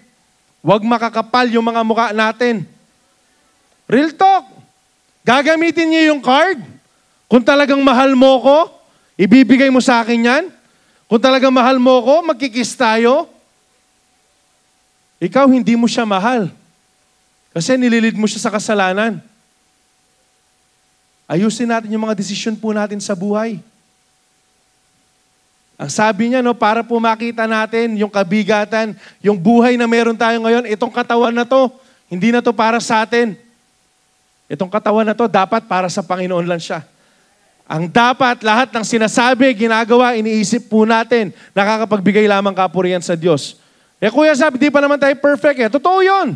wag makakapal yung mga mukha natin. Real talk. Gagamitin niyo yung card. Kung talagang mahal mo ko, ibibigay mo sa akin yan. Kung talagang mahal mo ko, magkikis tayo. Ikaw, hindi mo siya mahal. Kasi nililid mo siya sa kasalanan. Ayusin natin yung mga desisyon po natin sa buhay. Ang sabi niya, para po makita natin yung kabigatan, yung buhay na meron tayo ngayon, itong katawan na to, hindi na to para sa atin. Itong katawan na to, dapat para sa Panginoon lang siya. Ang dapat, lahat ng sinasabi, ginagawa, iniisip po natin, nakakapagbigay lamang kapurihan sa Diyos. Kuya sabi, di pa naman tayo perfect . Totoo yun.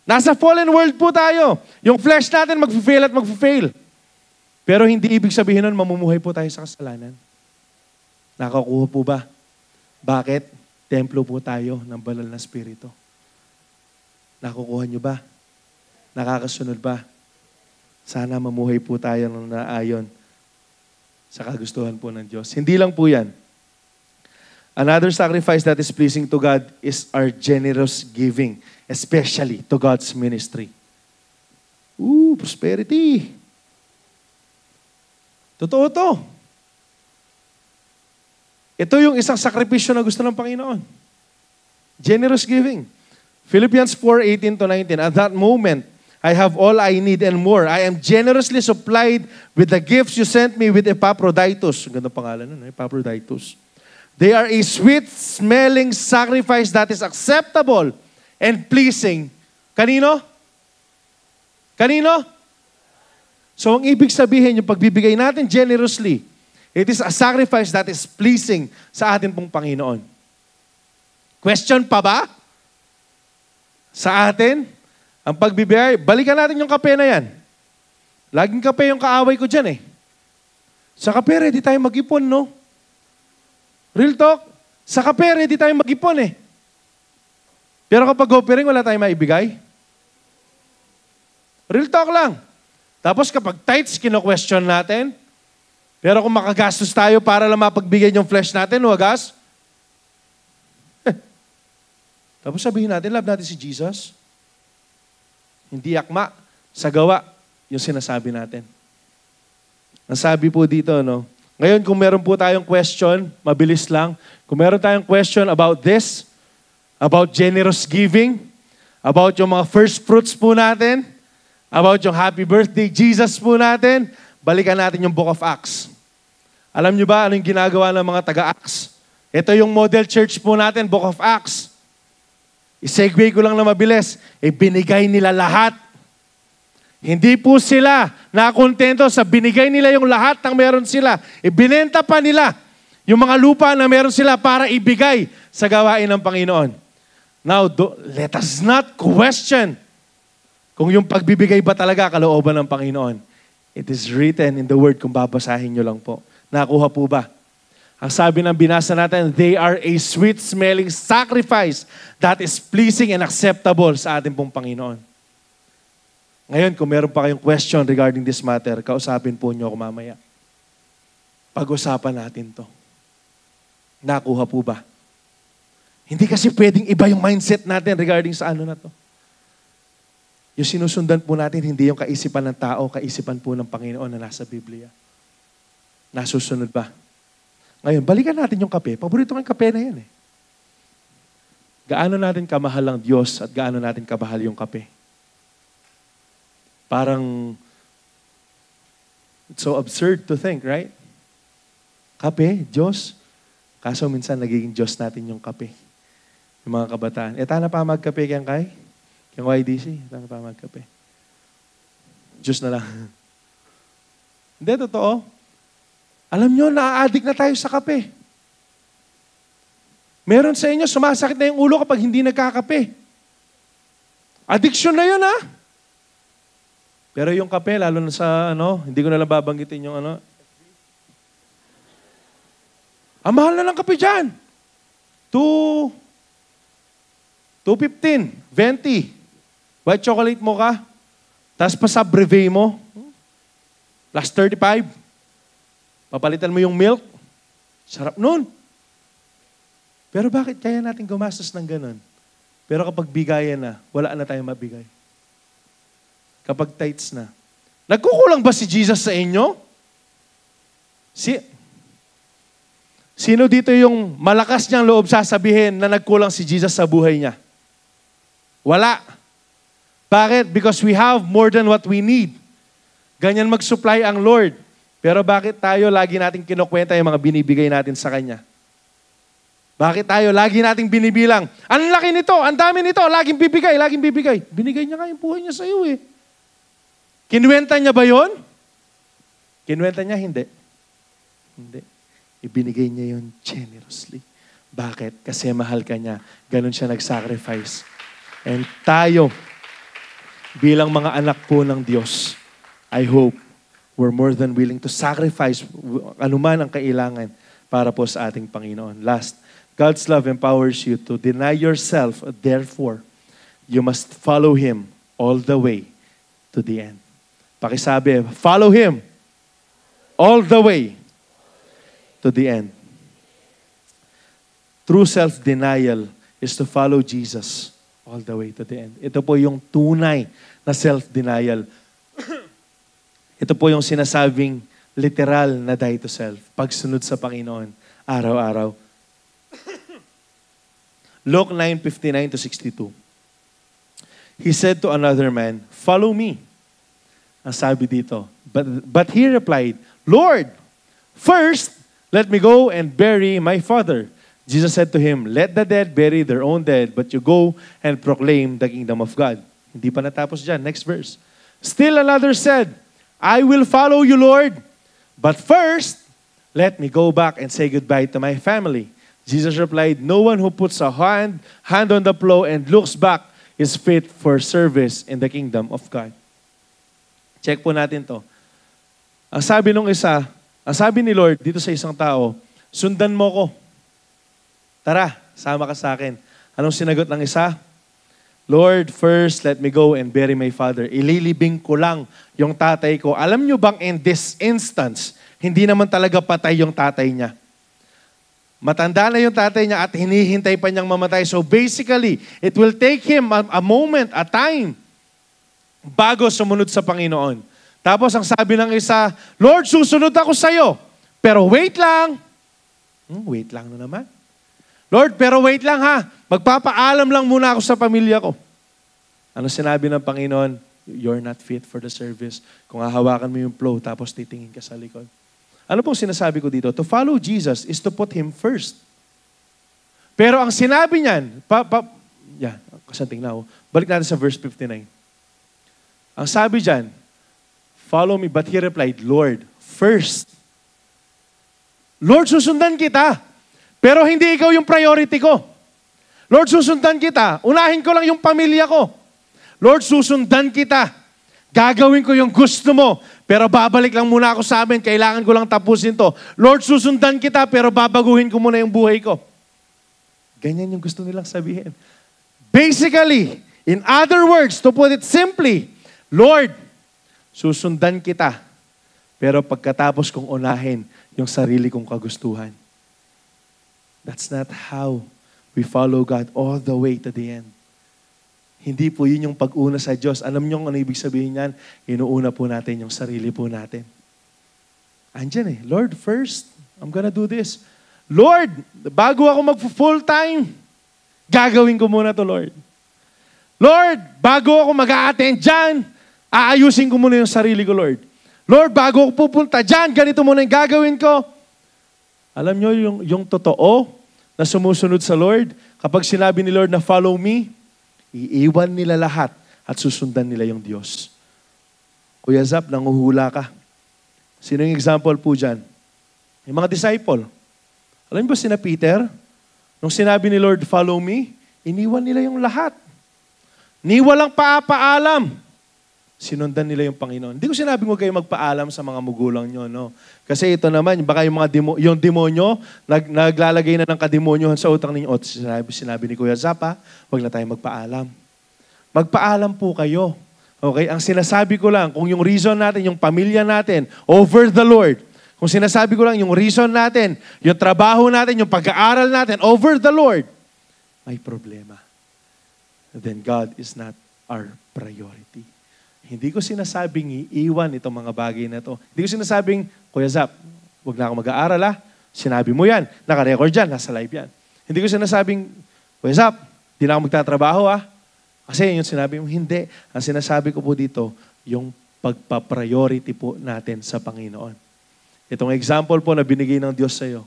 Nasa fallen world po tayo. Yung flesh natin mag-fail at mag-fail. Pero hindi ibig sabihin nun, mamumuhay po tayo sa kasalanan. Nakakuha po ba? Bakit? Templo po tayo ng banal na Espiritu. Nakukuha nyo ba? Nakakasunod ba? Sana mamuhay po tayo ng naayon sa kagustuhan po ng Diyos. Hindi lang po yan. Another sacrifice that is pleasing to God is our generous giving, especially to God's ministry. Prosperity. Totoo to. Ito yung isang sakripisyo na gusto ng Panginoon. Generous giving. Philippians 4:18-19. At that moment, I have all I need and more. I am generously supplied with the gifts you sent me with Epaphroditus. Ang ganda pangalan nun, Epaphroditus. They are a sweet-smelling sacrifice that is acceptable and pleasing. Kanino? Kanino? So, ang ibig sabihin, yung pagbibigay natin generously, it is a sacrifice that is pleasing sa atin pong Panginoon. Question pa ba? Sa atin, ang pagbibigay, balikan natin yung kape na yan. Laging kape yung kaaway ko dyan . Sa kape, ready tayo mag-ipon, no? Real talk, sa kape, ready tayo mag-ipon . Pero kapag offering, wala tayong maibigay. Real talk lang. Tapos kapag tithes, kino-question natin. Pero kung makagastos tayo para lang mapagbigay yung flesh natin, wagas. Tapos sabihin natin, love natin si Jesus. Hindi akma, sa gawa, yung sinasabi natin. Ang sabi po dito, ngayon, kung meron po tayong question, mabilis lang. Kung meron tayong question about this, about generous giving, about yung mga first fruits po natin, about yung happy birthday Jesus po natin, balikan natin yung Book of Acts. Alam nyo ba ano yung ginagawa ng mga taga-Acts? Ito yung model church po natin, Book of Acts. I-segue ko lang na mabilis. Binigay nila lahat. Hindi po sila nakontento sa binigay nila yung lahat ng meron sila. Ibinenta pa nila yung mga lupa na meron sila para ibigay sa gawain ng Panginoon. Now, let us not question kung yung pagbibigay ba talaga kalooban ng Panginoon. It is written in the Word kung babasahin nyo lang po. Nakuha po ba? Ang sabi ng binasa natin, they are a sweet-smelling sacrifice that is pleasing and acceptable sa ating pong Panginoon. Ngayon, kung meron pa kayong question regarding this matter, kausapin po nyo ako mamaya. Pag-usapan natin to. Nakuha po ba? Hindi kasi pwedeng iba yung mindset natin regarding sa ano na to. Yung sinusundan po natin, hindi yung kaisipan ng tao, kaisipan po ng Panginoon na nasa Biblia. Nasusunod ba? Ngayon, balikan natin yung kape. Paborito kong kape na yan . Gaano natin kamahal ang Diyos at gaano natin kamahal yung kape? Parang, it's so absurd to think, right? Kape, Diyos. Kaso minsan nagiging Diyos natin yung kape. Yung mga kabataan. Tana pa magkape kayang kay? Kayang YDC, tana pa magkape. Diyos na lang. Hindi, totoo. Alam nyo, na-addict na tayo sa kape. Meron sa inyo, sumasakit na yung ulo kapag hindi nagkakape. Addiction na yun, Pero yung kape, lalo na sa, hindi ko nalang babanggitin yung Ang mahal na ng kape dyan. 2.15, 20. White chocolate mo ka, tapos pa sa brevet mo, last 35. Papalitan mo yung milk. Sarap nun. Pero bakit kaya natin gumastos ng ganun? Pero kapag bigayan na, wala na tayong mabigay. Kapag tithes na. Nagkukulang ba si Jesus sa inyo? Sino dito yung malakas niyang loob sasabihin na nagkulang si Jesus sa buhay niya? Wala. Bakit? Because we have more than what we need. Ganyan mag-supply ang Lord. Pero bakit tayo lagi nating kinukwenta yung mga binibigay natin sa Kanya? Bakit tayo lagi nating binibilang? Ang laki nito, ang dami nito, laging bibigay, laging bibigay. Binigay niya nga yung buhay niya sa iyo eh. Kinuwenta niya ba yon? Kinuwenta niya? Hindi. Hindi. Ibinigay niya yon generously. Bakit? Kasi mahal ka niya. Ganon siya nag-sacrifice. And tayo, bilang mga anak po ng Diyos, I hope we're more than willing to sacrifice anuman ang kailangan para po sa ating Panginoon. Last, God's love empowers you to deny yourself. Therefore, you must follow Him all the way to the end. Pakisabi, follow Him all the way to the end. True self-denial is to follow Jesus all the way to the end. Ito po yung tunay na self-denial. Ito po yung sinasabing literal na die to self. Pagsunod sa Panginoon, araw-araw. Luke 9:59-62. He said to another man, "Follow me." Ang sabi dito. But he replied, "Lord, first, let me go and bury my father." Jesus said to him, "Let the dead bury their own dead, but you go and proclaim the kingdom of God." Hindi pa natapos dyan. Next verse. Still another said, "I will follow you, Lord. But first, let me go back and say goodbye to my family." Jesus replied, "No one who puts a hand on the plow and looks back is fit for service in the kingdom of God." Check po natin to. Ang sabi nung isa, ang sabi ni Lord dito sa isang tao, "Sundan mo ko. Tara, sama ka sa akin." Anong sinagot ng isa? "Lord, first let me go and bury my father." Ililibing ko lang yung tatay ko. Alam nyo bang in this instance, hindi naman talaga patay yung tatay niya. Matanda na yung tatay niya at hinihintay pa niyang mamatay. So basically, it will take him a moment, a time, bago sumunod sa Panginoon. Tapos ang sabi ng isa, "Lord, susunod ako sa'yo. Pero wait lang." Wait lang na naman. "Lord, pero wait lang ha. Magpapaalam lang muna ako sa pamilya ko." Ano sinabi ng Panginoon? "You're not fit for the service." Kung hahawakan mo yung plow, tapos titingin ka sa likod. Ano pong sinasabi ko dito? To follow Jesus is to put Him first. Pero ang sinabi niyan, kasanting na ako. Balik natin sa verse 59. Ang sabi diyan, "Follow me." But he replied, "Lord, first." Lord, susundan kita. Pero hindi ikaw yung priority ko. Lord, susundan kita. Unahin ko lang yung pamilya ko. Lord, susundan kita. Gagawin ko yung gusto mo. Pero babalik lang muna ako sa amin. Kailangan ko lang tapusin to. Lord, susundan kita pero babaguhin ko muna yung buhay ko. Ganyan yung gusto nilang sabihin. Basically, in other words, to put it simply, Lord, susundan kita. Pero pagkatapos kong unahin yung sarili kong kagustuhan. That's not how we follow God all the way to the end. Hindi po yun yung pag-una sa Diyos. Alam niyo ano ibig sabihin yan? Inuuna po natin yung sarili po natin. Andyan Lord, first, I'm gonna do this. Lord, bago ako mag-full time, gagawin ko muna to, Lord. Lord, bago ako mag-a-attend dyan, aayusin ko muna yung sarili ko, Lord. Lord, bago ako pupunta dyan, ganito muna yung gagawin ko. Alam niyo yung totoo na sumusunod sa Lord, kapag sinabi ni Lord na follow me, iiwan nila lahat at susundan nila yung Diyos. Kuya Zap, nanguhula ka. Sino yung example po dyan? Yung mga disciple. Alam niyo ba sina Peter? Nung sinabi ni Lord, follow me, iniwan nila yung lahat. Ni walang paapaalam. Sinundan nila yung Panginoon. Hindi ko sinabing huwag kayo magpaalam sa mga magulang nyo, no? Kasi ito naman, baka yung demonyo, naglalagay na ng kademonyohan sa utang ninyo. O, sinabi ni Kuya Zapa, huwag na tayo magpaalam. Magpaalam po kayo. Okay? Ang sinasabi ko lang, kung yung reason natin, yung pamilya natin, over the Lord. Kung sinasabi ko lang, yung reason natin, yung trabaho natin, yung pag-aaral natin, over the Lord, may problema. Then God is not our priority. Hindi ko sinasabing iiwan itong mga bagay na to. Hindi ko sinasabing, Kuya Zap, huwag na ako mag-aaral Sinabi mo yan. Naka-record yan. Nasa live yan. Hindi ko sinasabing, Kuya Zap, di na ako magtatrabaho Kasi yung sinabi mo, hindi. Ang sinasabi ko po dito, yung pagpa-priority po natin sa Panginoon. Itong example po na binigay ng Diyos sa iyo.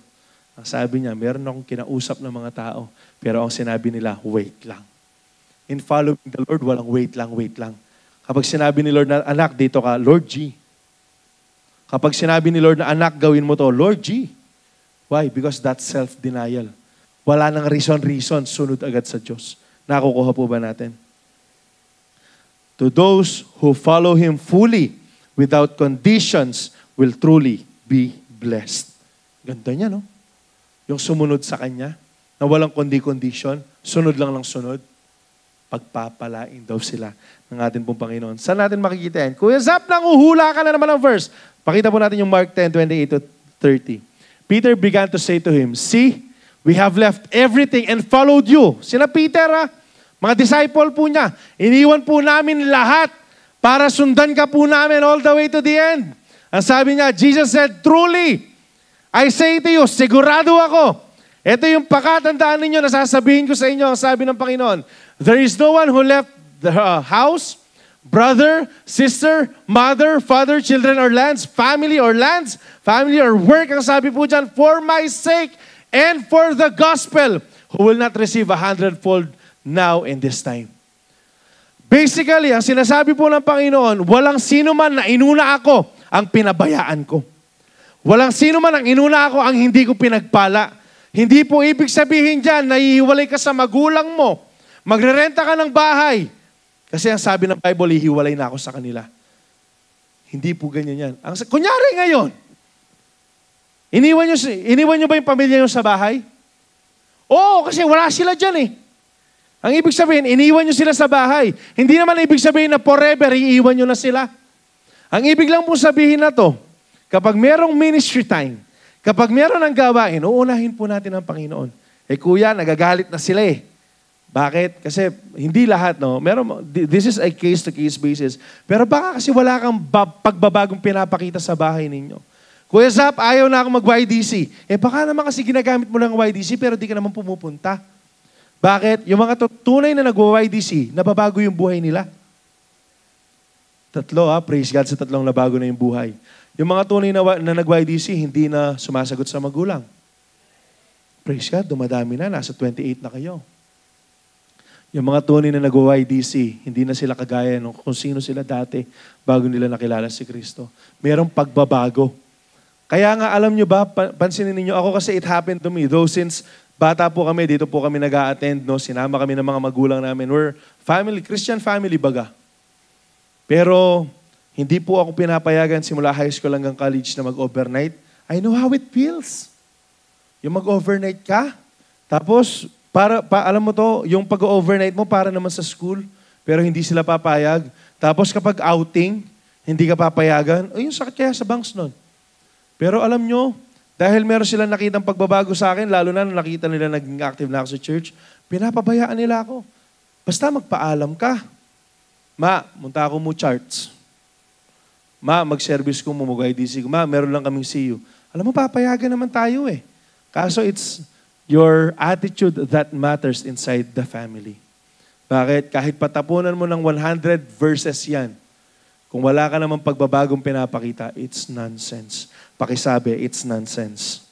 Ang sabi niya, meron akong kinausap ng mga tao, pero ang sinabi nila, wait lang. In following the Lord, walang wait lang, wait lang. Kapag sinabi ni Lord na, anak, dito ka, Lord G. Kapag sinabi ni Lord na, anak, gawin mo to, Lord G. Why? Because that's self-denial. Wala nang reason, sunod agad sa Diyos. Nakukuha po ba natin? To those who follow Him fully, without conditions, will truly be blessed. Ganda niya, no? Yung sumunod sa Kanya, na walang condition, sunod lang ng sunod, pagpapalain daw sila ng ating pong Panginoon. Saan natin makikita yan? Kuya Zap, nanguhula ka na naman ng verse. Pakita po natin yung Mark 10:28-30. Peter began to say to him, see, we have left everything and followed you. Sina Peter, mga disciple po niya, iniwan po namin lahat para sundan ka po namin all the way to the end. Ang sabi niya, Jesus said, truly, I say to you, sigurado ako, ito yung pakatandaan ninyo na sasabihin ko sa inyo, ang sabi ng Panginoon, there is no one who left the house, brother, sister, mother, father, children, or lands, family or work, ang sabi po dyan, for my sake and for the gospel, who will not receive 100-fold now in this time. Basically, ang sinasabi po ng Panginoon, walang sino man na inuna ako ang pinabayaan ko. Walang sino man ang inuna ako ang hindi ko pinagpala. Hindi po ibig sabihin dyan, nahihiwalay ka sa magulang mo. Magrerenta ka ng bahay. Kasi ang sabi ng Bible, hihiwalay na ako sa kanila. Hindi po ganyan yan. Kunyari ngayon, iniwan nyo ba yung pamilya nyo sa bahay? Oo, kasi wala sila dyan Ang ibig sabihin, iniwan nyo sila sa bahay. Hindi naman ibig sabihin na forever, iiwan nyo na sila. Ang ibig lang po sabihin na to, kapag merong ministry time, kapag meron ng gawain, uunahin po natin ang Panginoon. Kuya, nagagalit na sila Bakit? Kasi hindi lahat, no? This is a case-to-case basis. Pero baka kasi wala kang pagbabagong pinapakita sa bahay ninyo. Kuya Zap, ayaw na ako mag-YDC. Baka naman kasi ginagamit mo lang YDC pero di ka naman pumupunta. Bakit? Yung mga tunay na nag-YDC, nababago yung buhay nila. Tatlo, praise God sa tatlong nabago na yung buhay. Yung mga tunay na nag-YDC, hindi na sumasagot sa magulang. Praise God, dumadami na. Nasa 28 na kayo. Yung mga tunay na nag-YDC, hindi na sila kagaya nung kung sino sila dati bago nila nakilala si Kristo. Merong pagbabago. Kaya nga, alam nyo ba, pansinin ninyo, ako kasi it happened to me. Though since bata po kami, dito po kami nag-a-attend, no? Sinama kami ng mga magulang namin. We're family, Christian family baga. Pero hindi po ako pinapayagan simula high school hanggang college na mag-overnight. I know how it feels. Yung mag-overnight ka, tapos, alam mo to, yung pag-overnight mo para naman sa school, pero hindi sila papayag. Tapos kapag outing, hindi ka papayagan, yung sakit kaya sa banks nun. Pero alam nyo, dahil meron silang nakitang pagbabago sa akin, lalo na nung nakita nila naging active na ako sa church, pinapabayaan nila ako. Basta magpaalam ka. Ma, munta ako mo charts. Ma, mag-service ko mo, mag-IDC ko. Ma, meron lang kaming CU. Alam mo, papayagan naman tayo Kaso it's your attitude that matters inside the family. Bakit? Kahit patapunan mo ng 100 verses yan, kung wala ka namang pagbabagong pinapakita, it's nonsense. Pakisabi, it's nonsense.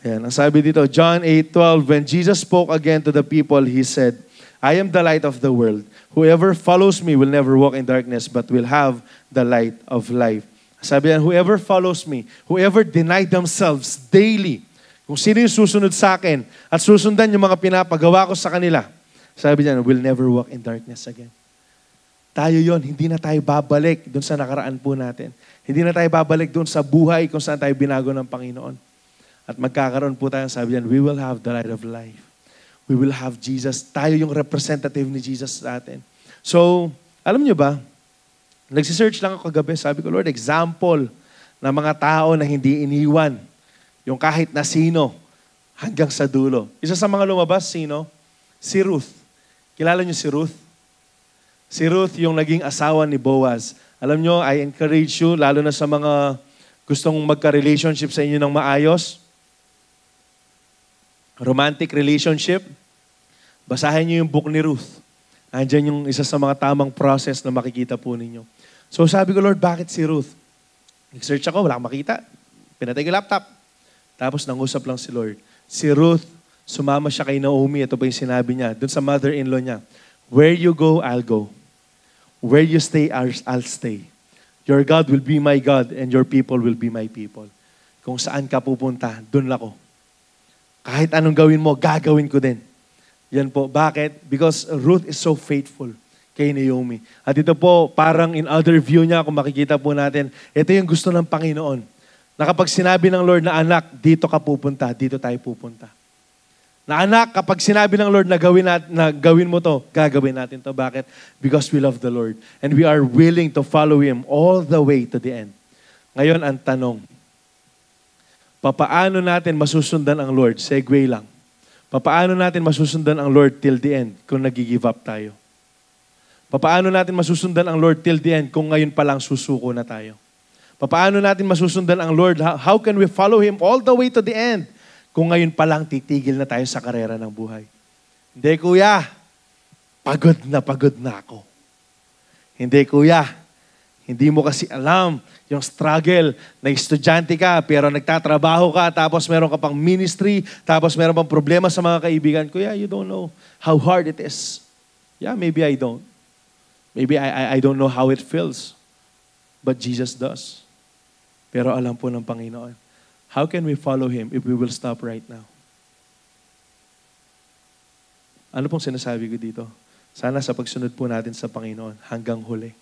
Ayan, ang sabi dito, John 8:12, when Jesus spoke again to the people, He said, I am the light of the world. Whoever follows me will never walk in darkness, but will have the light of life. Sabi yan, whoever follows me, whoever deny themselves daily, kung sino yung susunod sa akin at susundan yung mga pinapagawa ko sa kanila, sabi niyan, will never walk in darkness again. Tayo yon, hindi na tayo babalik doon sa nakaraan po natin. Hindi na tayo babalik doon sa buhay kung saan tayo binago ng Panginoon. At magkakaroon po tayo, sabi yan, we will have the light of life. We will have Jesus. Tayo yung representative ni Jesus sa atin. So, alam niyo ba, nagsisearch lang ako kagabi, sabi ko, Lord, example ng mga tao na hindi iniwan. Yung kahit na sino, hanggang sa dulo. Isa sa mga lumabas, sino? Si Ruth. Kilala niyo si Ruth? Si Ruth yung naging asawa ni Boaz. Alam niyo, I encourage you, lalo na sa mga gustong magka-relationship sa inyo ng maayos, romantic relationship, basahin niyo yung book ni Ruth. Andiyan yung isa sa mga tamang process na makikita po ninyo. So sabi ko, Lord, bakit si Ruth? Nag-search ako, wala akong makita. Pinatay ko laptop. Tapos nangusap lang si Lord. Si Ruth, sumama siya kay Naomi. Ito pa yung sinabi niya, dun sa mother-in-law niya. Where you go, I'll go. Where you stay, I'll stay. Your God will be my God and your people will be my people. Kung saan ka pupunta, dun ako. Kahit anong gawin mo, gagawin ko din. Yan po. Bakit? Because Ruth is so faithful kay Naomi. At ito po, parang in other view niya, kung makikita po natin, ito yung gusto ng Panginoon. Na kapag sinabi ng Lord na anak, dito ka pupunta, dito tayo pupunta. Na anak, kapag sinabi ng Lord na gawin mo to, gagawin natin to. Bakit? Because we love the Lord. And we are willing to follow Him all the way to the end. Ngayon, ang tanong, papaano natin masusundan ang Lord? Segue lang. Papaano natin masusundan ang Lord till the end kung nag-give up tayo? Papaano natin masusundan ang Lord till the end kung ngayon pa lang susuko na tayo? Papaano natin masusundan ang Lord? How can we follow Him all the way to the end? Kung ngayon pa lang titigil na tayo sa karera ng buhay. Hindi, kuya. Pagod na ako. Hindi, kuya. Hindi mo kasi alam yung struggle na estudyante ka, pero nagtatrabaho ka, tapos meron ka pang ministry, tapos meron pang problema sa mga kaibigan. Kuya, you don't know how hard it is. Yeah, maybe I don't. Maybe I don't know how it feels. But Jesus does. Pero alam po ng Panginoon. How can we follow Him if we will stop right now? Ano pong sinasabi ko dito? Sana sa pagsunod po natin sa Panginoon hanggang huli.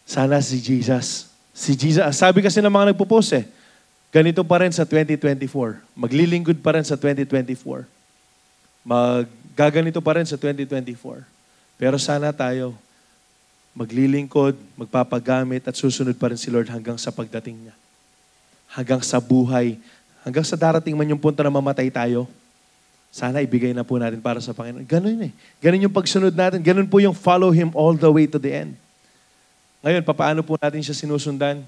Sana si Jesus, sabi kasi ng mga nagpo-post ganito pa rin sa 2024. Maglilingkod pa rin sa 2024. Magaganito pa rin sa 2024. Pero sana tayo maglilingkod, magpapagamit at susunod pa rin si Lord hanggang sa pagdating niya. Hanggang sa buhay, hanggang sa darating man yung punto na mamatay tayo, sana ibigay na po natin para sa Panginoon. Ganun Ganun yung pagsunod natin. Ganun po yung follow Him all the way to the end. Ngayon, paano po natin siya sinusundan?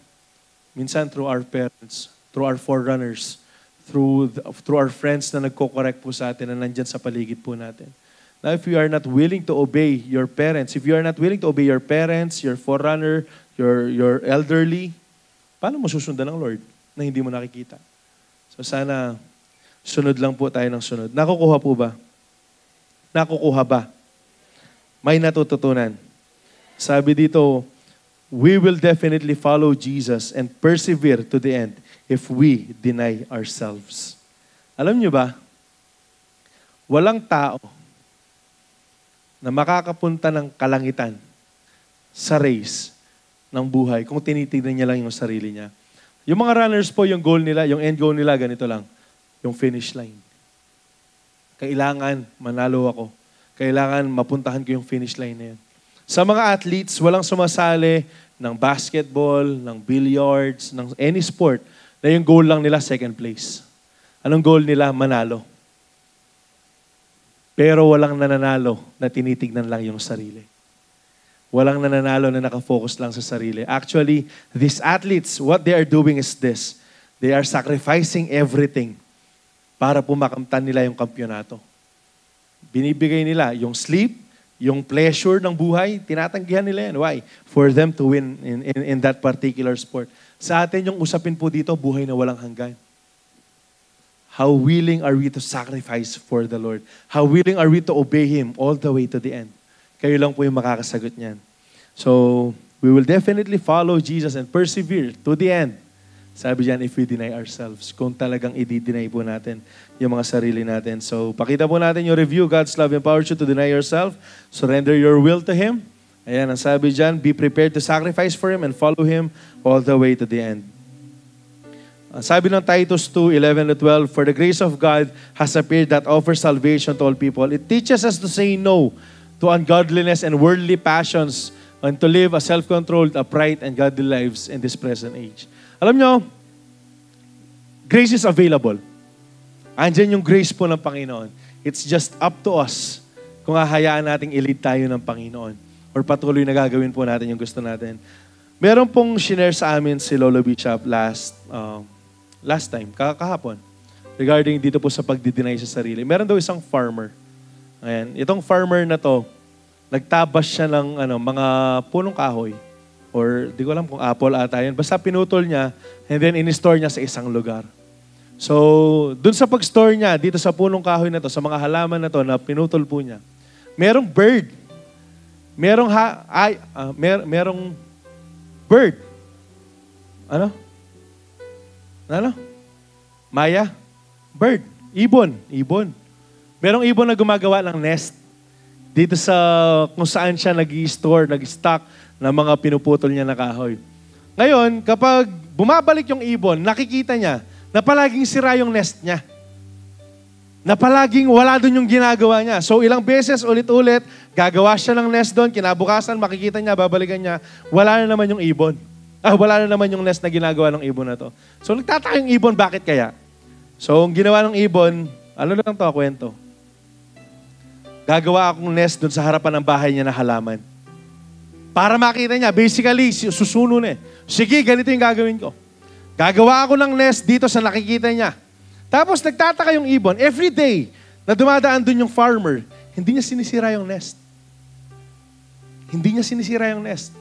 Minsan through our parents, through our forerunners, through our friends na nagko-correct po sa atin na nandyan sa paligid po natin. Now, if you are not willing to obey your parents, if you are not willing to obey your parents, your forerunner, your elderly, paano mo susundan ng Lord na hindi mo nakikita? So sana sunod lang po tayo ng sunod. Nakukuha po ba? Nakukuha ba? May natututunan. Sabi dito, we will definitely follow Jesus and persevere to the end if we deny ourselves. Alam niyo ba, walang tao na makakapunta ng kalangitan sa race ng buhay kung tinitignan niya lang yung sarili niya. Yung mga runners po, yung goal nila, yung end goal nila, ganito lang, yung finish line. Kailangan manalo ako. Kailangan mapuntahan ko yung finish line na yan. Sa mga athletes, walang sumasali ng basketball, ng billiards, ng any sport, na yung goal lang nila, second place. Anong goal nila? Manalo. Pero walang nananalo na tinitignan lang yung sarili. Walang nananalo na nakafocus lang sa sarili. Actually, these athletes, what they are doing is this. They are sacrificing everything para pumakamtan nila yung kampyonato. Binibigay nila yung sleep, yung pleasure ng buhay, tinatanggihan nila yan. Why? For them to win in that particular sport. Sa atin, yung usapin po dito, buhay na walang hanggan. How willing are we to sacrifice for the Lord? How willing are we to obey Him all the way to the end? Kayo lang po yung makakasagot niyan. So, we will definitely follow Jesus and persevere to the end. Sabi diyan, if we deny ourselves. Kung talagang i-deny po natin yung mga sarili natin. So, pakita po natin yung review. God's love empowers you to deny yourself. Surrender your will to Him. Ayan, ang sabi dyan, be prepared to sacrifice for Him and follow Him all the way to the end. Ang sabi ng Titus 2:11-12, for the grace of God has appeared that offers salvation to all people. It teaches us to say no to ungodliness and worldly passions and to live a self-controlled, upright, and godly lives in this present age. Alam nyo, grace is available. Andyan yung grace po ng Panginoon. It's just up to us kung hahayaan nating i-lead tayo ng Panginoon or patuloy na gagawin po natin yung gusto natin. Meron pong shinare sa amin si Lolo Bishop last time, kahapon, regarding dito po sa pagdi-deny sa sarili. Meron daw isang farmer. Ayan, itong farmer na to, nagtabas siya ng mga punong kahoy or di ko alam kung apple ata yun. Basta pinutol niya and then in-store niya sa isang lugar. So, dun sa pag-store niya, dito sa punong kahoy na to, sa mga halaman na to na pinutol po niya, merong bird. Merong bird. Ano? Maya? Bird. Ibon. Merong ibon na gumagawa ng nest dito sa kung saan siya nag-i-store, nag-stock ng mga pinuputol niya na kahoy. Ngayon, kapag bumabalik yung ibon, nakikita niya na palaging sira yung nest niya. Na palaging wala doon yung ginagawa niya. So ilang beses, ulit-ulit, gagawa siya ng nest doon, kinabukasan, makikita niya, babalikan niya, wala na naman yung ibon. Wala na naman yung nest na ginagawa ng ibon na to. So nagtataka yung ibon, bakit kaya? So ang ginawa ng ibon, ano lang to, kwento. Gagawa akong nest doon sa harapan ng bahay niya na halaman. Para makita niya, basically, susuno na eh. Sige, ganito yung gagawin ko. Gagawa ako ng nest dito sa nakikita niya. Tapos nagtataka yung ibon, every day na dumadaan dun yung farmer, hindi niya sinisira yung nest. Hindi niya sinisira yung nest.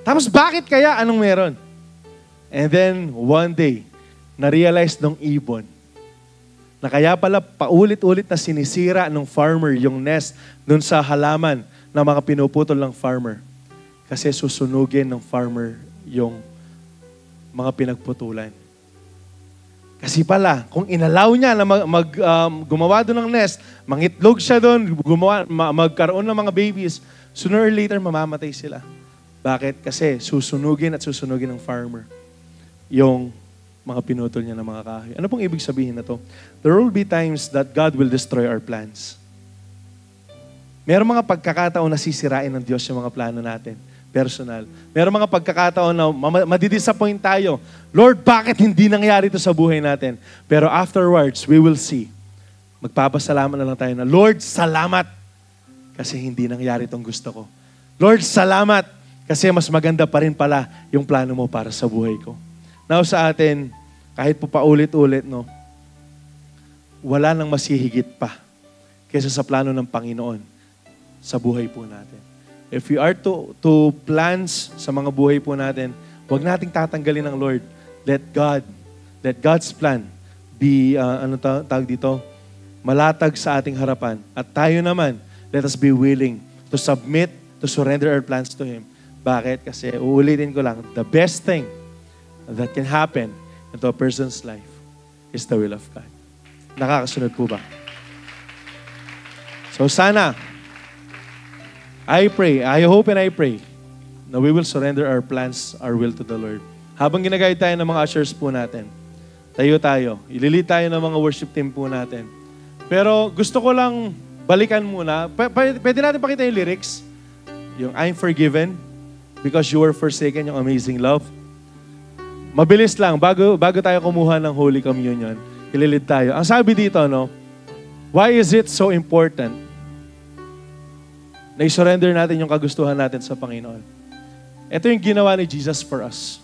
Tapos bakit kaya? Anong meron? And then, one day, na-realize ng ibon na kaya pala paulit-ulit na sinisira ng farmer yung nest dun sa halaman ng mga pinuputol ng farmer. Kasi susunugin ng farmer yung mga pinagputulan. Kasi pala, kung inalaw niya na gumawa doon ng nest, mangitlog siya doon, magkaroon ng mga babies, sooner or later mamamatay sila. Bakit? Kasi susunugin ng farmer yung mga pinutol niya ng mga kahoy. Ano pong ibig sabihin na to? There will be times that God will destroy our plans. Merong mga pagkakataon na sisirain ng Diyos yung mga plano natin. Personal. Meron mga pagkakataon na madidisappoint tayo. Lord, bakit hindi nangyari ito sa buhay natin? Pero afterwards, we will see. Magpapasalamat na lang tayo na, Lord, salamat kasi hindi nangyari itong gusto ko. Lord, salamat kasi mas maganda pa rin pala yung plano mo para sa buhay ko. Now sa atin, kahit po paulit-ulit, no, wala nang masihigit pa kaysa sa plano ng Panginoon sa buhay po natin. If we are to plans sa mga buhay po natin, huwag nating tatanggalin ng Lord. Let God's plan be, tawag dito, malatag sa ating harapan. At tayo naman, let us be willing to submit, to surrender our plans to Him. Bakit? Kasi uulitin ko lang, the best thing that can happen into a person's life is the will of God. Nakakasunod po ba? So sana, I pray, I hope and I pray na we will surrender our plans, our will to the Lord. Habang ginagayad tayo ng mga ushers po natin, tayo, ililid tayo ng mga worship team po natin. Pero gusto ko lang balikan muna. Pwede natin pakita yung lyrics. Yung I'm forgiven because you were forsaken, yung amazing love. Mabilis lang, bago tayo kumuha ng Holy Communion, ililid tayo. Ang sabi dito, no, why is it so important na i-surrender natin yung kagustuhan natin sa Panginoon? Ito yung ginawa ni Jesus for us.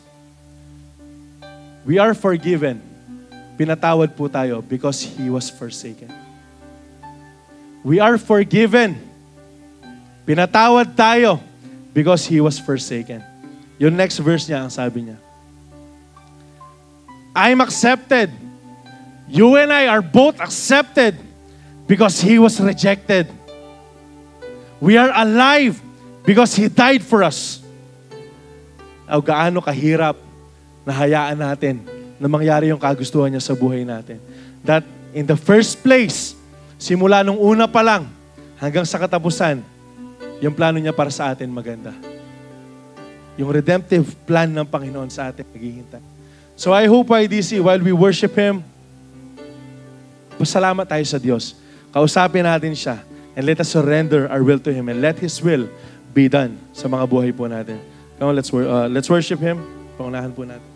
We are forgiven. Pinatawad po tayo because He was forsaken. We are forgiven. Pinatawad tayo because He was forsaken. Yung next verse niya, ang sabi niya, I'm accepted. You and I are both accepted because He was rejected. We are alive because He died for us. O gaano kahirap na hayaan natin na mangyari yung kagustuhan niya sa buhay natin. That in the first place, simula nung una pa lang hanggang sa katapusan, yung plano niya para sa atin maganda. Yung redemptive plan ng Panginoon sa atin naghihintay. So I hope IDC, while we worship Him, pasalamat tayo sa Diyos. Kausapin natin siya. And let us surrender our will to Him. And let His will be done sa mga buhay po natin. Come on, let's worship Him. Pangunahan po natin.